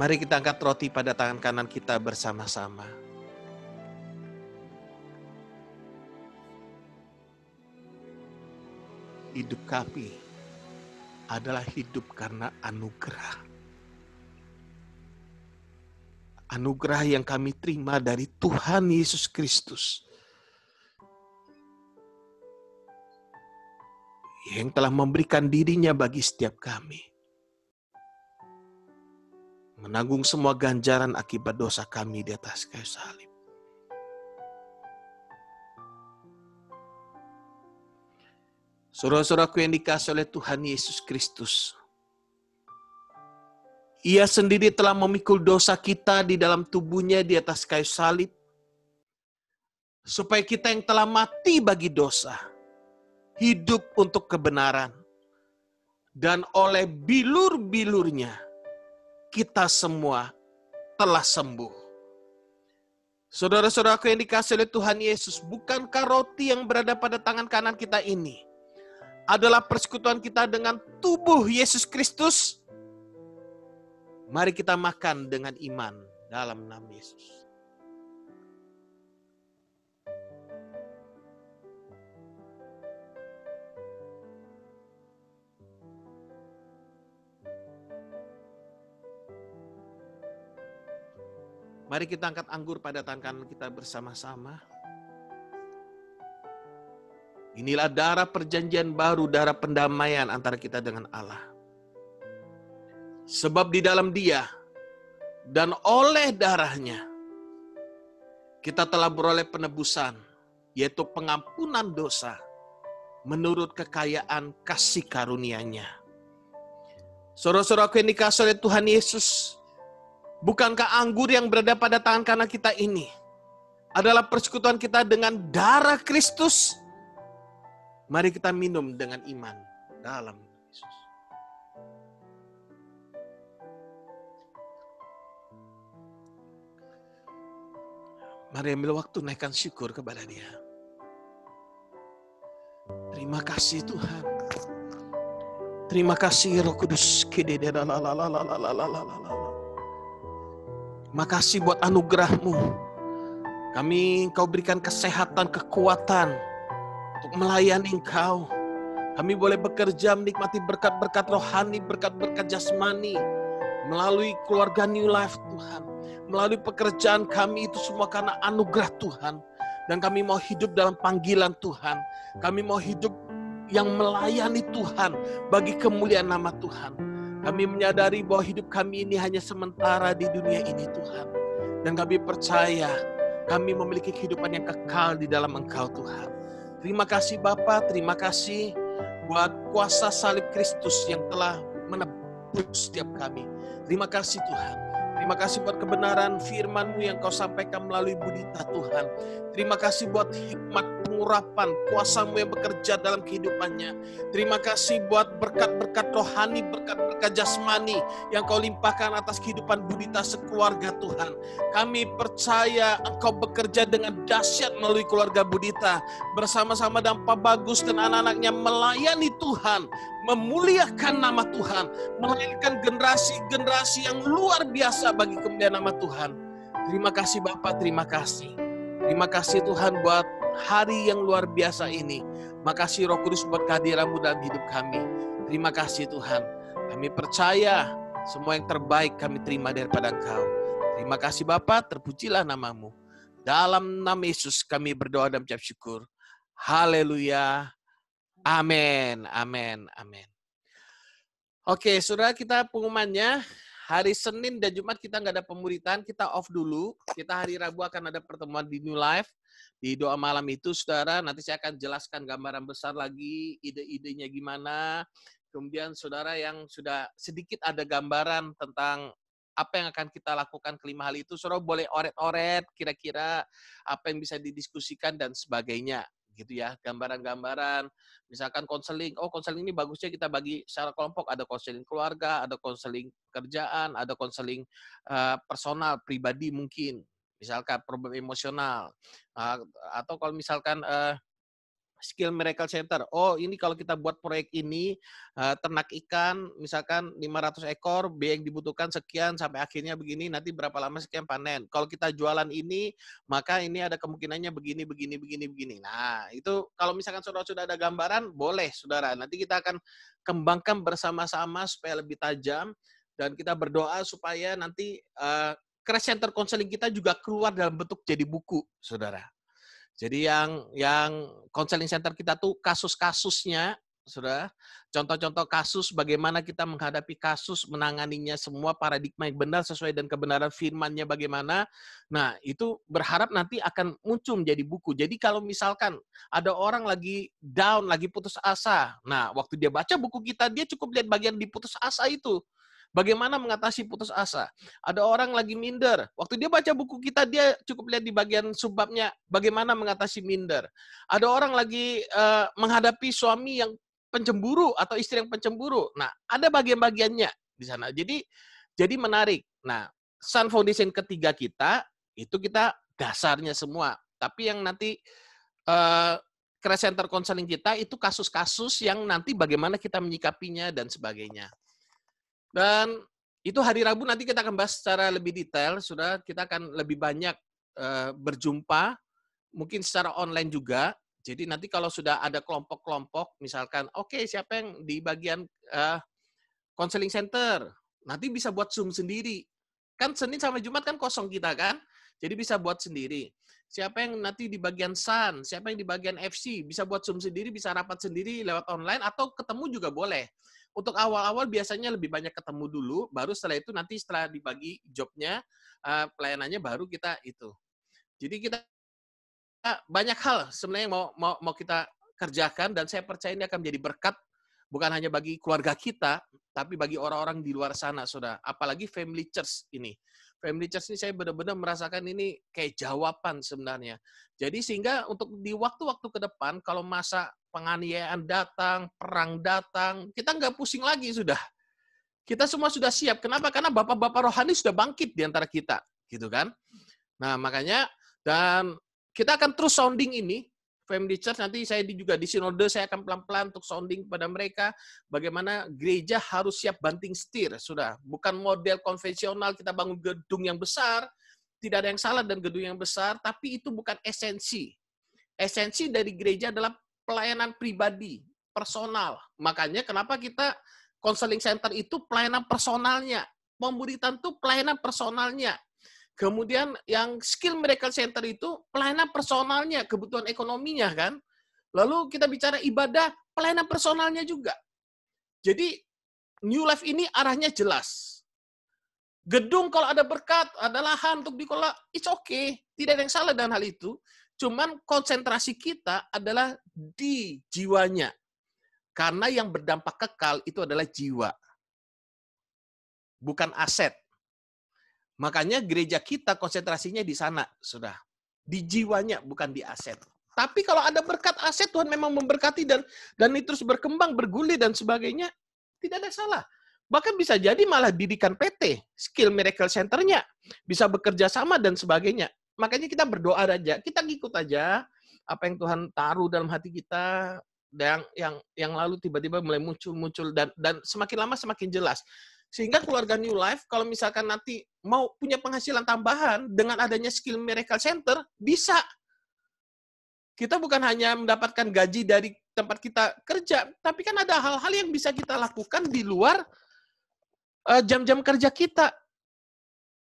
Mari kita angkat roti pada tangan kanan kita bersama-sama. Hidup kami adalah hidup karena anugerah. Anugerah yang kami terima dari Tuhan Yesus Kristus, yang telah memberikan dirinya bagi setiap kami, menanggung semua ganjaran akibat dosa kami di atas kayu salib. Saudara-saudaraku yang dikasihi oleh Tuhan Yesus Kristus, Ia sendiri telah memikul dosa kita di dalam tubuhnya di atas kayu salib, supaya kita yang telah mati bagi dosa, hidup untuk kebenaran. Dan oleh bilur-bilurnya, kita semua telah sembuh. Saudara-saudaraku yang dikasihi oleh Tuhan Yesus, bukankah roti yang berada pada tangan kanan kita ini adalah persekutuan kita dengan tubuh Yesus Kristus? Mari kita makan dengan iman dalam nama Yesus. Mari kita angkat anggur pada tangan kanan kita bersama-sama. Inilah darah perjanjian baru, darah pendamaian antara kita dengan Allah. Sebab di dalam Dia dan oleh darahnya kita telah beroleh penebusan, yaitu pengampunan dosa menurut kekayaan kasih karunia-Nya. Saudara-saudaraku yang dikasihi oleh Tuhan Yesus, bukankah anggur yang berada pada tangan kanan kita ini adalah persekutuan kita dengan darah Kristus? Mari kita minum dengan iman dalam Yesus. Mari ambil waktu naikkan syukur kepada Dia. Terima kasih Tuhan. Terima kasih Roh Kudus. Makasih buat anugerah-Mu. Engkau berikan kesehatan, kekuatan untuk melayani Engkau. Kami boleh bekerja menikmati berkat-berkat rohani, berkat-berkat jasmani melalui keluarga New Life Tuhan. Melalui pekerjaan kami itu semua karena anugerah Tuhan. Dan kami mau hidup dalam panggilan Tuhan. Kami mau hidup yang melayani Tuhan bagi kemuliaan nama Tuhan. Kami menyadari bahwa hidup kami ini hanya sementara di dunia ini Tuhan. Dan kami percaya kami memiliki kehidupan yang kekal di dalam Engkau Tuhan. Terima kasih Bapa, terima kasih buat kuasa salib Kristus yang telah menebus setiap kami. Terima kasih Tuhan. Terima kasih buat kebenaran firman-Mu yang Kau sampaikan melalui Budita Tuhan. Terima kasih buat hikmat pengurapan, kuasa-Mu yang bekerja dalam kehidupannya. Terima kasih buat berkat-berkat rohani, berkat-berkat jasmani yang Kau limpahkan atas kehidupan Budita sekeluarga Tuhan. Kami percaya Engkau bekerja dengan dahsyat melalui keluarga Budita. Bersama-sama dengan Pak Bagus dan anak-anaknya melayani Tuhan, memuliakan nama Tuhan, melahirkan generasi-generasi yang luar biasa bagi kemuliaan nama Tuhan. Terima kasih Bapak, terima kasih. Terima kasih Tuhan buat hari yang luar biasa ini. Makasih Roh Kudus buat kehadiran-Mu dalam hidup kami. Terima kasih Tuhan. Kami percaya semua yang terbaik kami terima daripada Engkau. Terima kasih Bapak, terpujilah nama-Mu. Dalam nama Yesus kami berdoa dan mengucap syukur. Haleluya. Amin, amin, amin. Oke, saudara, kita pengumumannya. Hari Senin dan Jumat kita nggak ada pemuritan, kita off dulu. Kita hari Rabu akan ada pertemuan di New Life. Di doa malam itu, saudara, nanti saya akan jelaskan gambaran besar lagi, ide-idenya gimana. Kemudian saudara yang sudah sedikit ada gambaran tentang apa yang akan kita lakukan kelima hal itu, saudara boleh oret-oret kira-kira apa yang bisa didiskusikan dan sebagainya. Gitu ya, gambaran-gambaran, misalkan konseling, konseling ini bagusnya kita bagi secara kelompok, ada konseling keluarga, ada konseling kerjaan, ada konseling personal, pribadi mungkin, misalkan problem emosional, atau kalau misalkan skill miracle center. Oh, ini kalau kita buat proyek ini, ternak ikan, misalkan 500 ekor, biaya yang dibutuhkan sekian, sampai akhirnya begini, nanti berapa lama sekian panen. Kalau kita jualan ini, maka ini ada kemungkinannya begini, begini, begini, begini. Nah, itu kalau misalkan saudara sudah ada gambaran, boleh saudara. Nanti kita akan kembangkan bersama-sama supaya lebih tajam, dan kita berdoa supaya nanti Crash Center Counseling kita juga keluar dalam bentuk jadi buku, saudara. Jadi yang counseling center kita tuh kasus-kasusnya, saudara. Contoh-contoh kasus bagaimana kita menghadapi kasus, menanganinya semua paradigma yang benar sesuai dengan kebenaran firman-Nya bagaimana. Nah, itu berharap nanti akan muncul menjadi buku. Jadi kalau misalkan ada orang lagi down, lagi putus asa. Nah, waktu dia baca buku kita, dia cukup lihat bagian di putus asa itu. Bagaimana mengatasi putus asa. Ada orang lagi minder. Waktu dia baca buku kita, dia cukup lihat di bagian subbabnya bagaimana mengatasi minder. Ada orang lagi menghadapi suami yang pencemburu atau istri yang pencemburu. Nah, ada bagian-bagiannya di sana. Jadi menarik. Nah, Sun Foundation ketiga kita, itu kita dasarnya semua. Tapi yang nanti Crash Center Counseling kita, itu kasus-kasus yang nanti bagaimana kita menyikapinya dan sebagainya. Dan itu hari Rabu nanti kita akan bahas secara lebih detail, sudah kita akan lebih banyak berjumpa, mungkin secara online juga. Jadi nanti kalau sudah ada kelompok-kelompok, misalkan, oke, siapa yang di bagian counseling center, nanti bisa buat Zoom sendiri. Kan Senin sampai Jumat kan kosong kita kan, jadi bisa buat sendiri. Siapa yang nanti di bagian SUN, siapa yang di bagian FC, bisa buat Zoom sendiri, bisa rapat sendiri lewat online, atau ketemu juga boleh. Untuk awal-awal biasanya lebih banyak ketemu dulu, baru setelah itu nanti setelah dibagi jobnya, pelayanannya baru kita itu. Jadi kita banyak hal sebenarnya yang mau kita kerjakan, dan saya percaya ini akan menjadi berkat bukan hanya bagi keluarga kita, tapi bagi orang-orang di luar sana, saudara. Apalagi family church ini. Family church ini saya benar-benar merasakan ini kayak jawaban sebenarnya. Jadi sehingga untuk di waktu-waktu ke depan, kalau masa penganiayaan datang, perang datang, kita nggak pusing lagi sudah. Kita semua sudah siap. Kenapa? Karena bapak-bapak rohani sudah bangkit di antara kita, gitu kan? Nah, makanya dan kita akan terus sounding ini, Family Church, nanti saya juga di sinode, saya akan pelan-pelan untuk sounding kepada mereka, bagaimana gereja harus siap banting setir, sudah. Bukan model konvensional, kita bangun gedung yang besar, tidak ada yang salah dan gedung yang besar, tapi itu bukan esensi. Esensi dari gereja adalah pelayanan pribadi, personal. Makanya kenapa kita counseling center itu pelayanan personalnya. Pemberitaan itu pelayanan personalnya. Kemudian yang skill miracle center itu pelayanan personalnya, kebutuhan ekonominya kan. Lalu kita bicara ibadah, pelayanan personalnya juga. Jadi New Life ini arahnya jelas. Gedung kalau ada berkat, ada lahan untuk dikelola, it's okay. Tidak ada yang salah dengan hal itu. Cuman konsentrasi kita adalah di jiwanya. Karena yang berdampak kekal itu adalah jiwa. Bukan aset. Makanya gereja kita konsentrasinya di sana, sudah. Di jiwanya, bukan di aset. Tapi kalau ada berkat aset, Tuhan memang memberkati dan ini terus berkembang, bergulir dan sebagainya, tidak ada salah. Bahkan bisa jadi malah didikan PT, Skill Miracle Center-nya, bisa bekerja sama dan sebagainya. Makanya kita berdoa aja, kita ngikut aja apa yang Tuhan taruh dalam hati kita, yang lalu tiba-tiba mulai muncul dan semakin lama semakin jelas. Sehingga keluarga New Life, kalau misalkan nanti mau punya penghasilan tambahan dengan adanya Skill Miracle Center, bisa. Kita bukan hanya mendapatkan gaji dari tempat kita kerja, tapi kan ada hal-hal yang bisa kita lakukan di luar jam-jam kerja kita.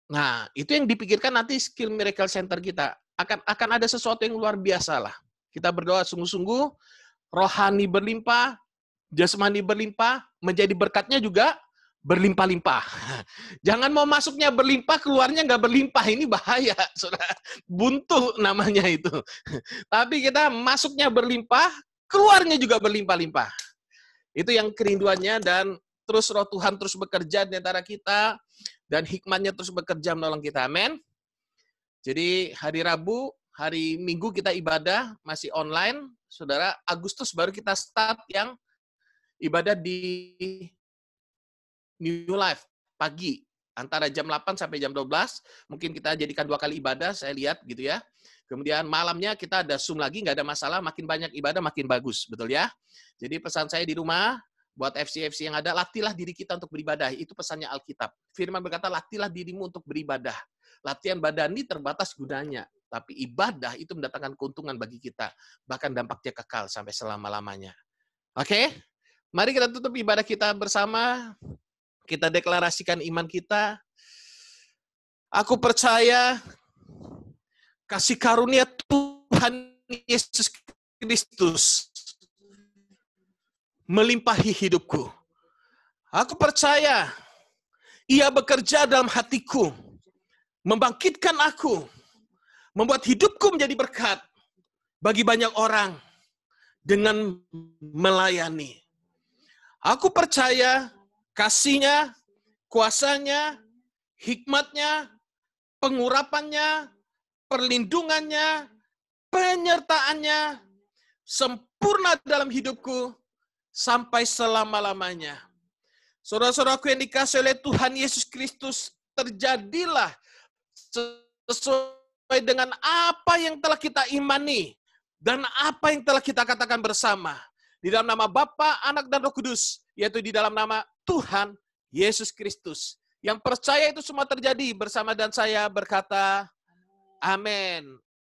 Nah, itu yang dipikirkan nanti Skill Miracle Center kita. Akan ada sesuatu yang luar biasa lah. Kita berdoa sungguh-sungguh, rohani berlimpah, jasmani berlimpah, menjadi berkatnya juga berlimpah-limpah. Jangan mau masuknya berlimpah, keluarnya nggak berlimpah. Ini bahaya, saudara. Buntu namanya itu. Tapi kita masuknya berlimpah, keluarnya juga berlimpah-limpah. Itu yang kerinduannya, dan terus Roh Tuhan terus bekerja di antara kita, dan hikmatnya terus bekerja menolong kita. Amin. Jadi hari Rabu, hari Minggu kita ibadah, masih online. Saudara, Agustus baru kita start yang ibadah di New Life pagi antara jam 8 sampai jam 12. Mungkin kita jadikan 2 kali ibadah, saya lihat gitu ya. Kemudian malamnya kita ada Zoom lagi, nggak ada masalah, makin banyak ibadah makin bagus, betul ya? Jadi pesan saya di rumah, buat FC-FC yang ada, latihlah diri kita untuk beribadah. Itu pesannya Alkitab. Firman berkata, latihlah dirimu untuk beribadah. Latihan badani terbatas gunanya, tapi ibadah itu mendatangkan keuntungan bagi kita. Bahkan dampaknya kekal sampai selama-lamanya. Oke? Mari kita tutup ibadah kita bersama. Kita deklarasikan iman kita. Aku percaya kasih karunia Tuhan Yesus Kristus melimpahi hidupku. Aku percaya Ia bekerja dalam hatiku, membangkitkan aku, membuat hidupku menjadi berkat bagi banyak orang dengan melayani. Aku percaya kasih-Nya, kuasa-Nya, hikmat-Nya, pengurapan-Nya, perlindungan-Nya, penyertaan-Nya sempurna dalam hidupku sampai selama-lamanya. Saudara-saudaraku yang dikasihi oleh Tuhan Yesus Kristus, terjadilah sesuai dengan apa yang telah kita imani dan apa yang telah kita katakan bersama. Di dalam nama Bapa, Anak, dan Roh Kudus, yaitu di dalam nama Tuhan Yesus Kristus. Yang percaya itu semua terjadi bersama dan saya berkata, amin.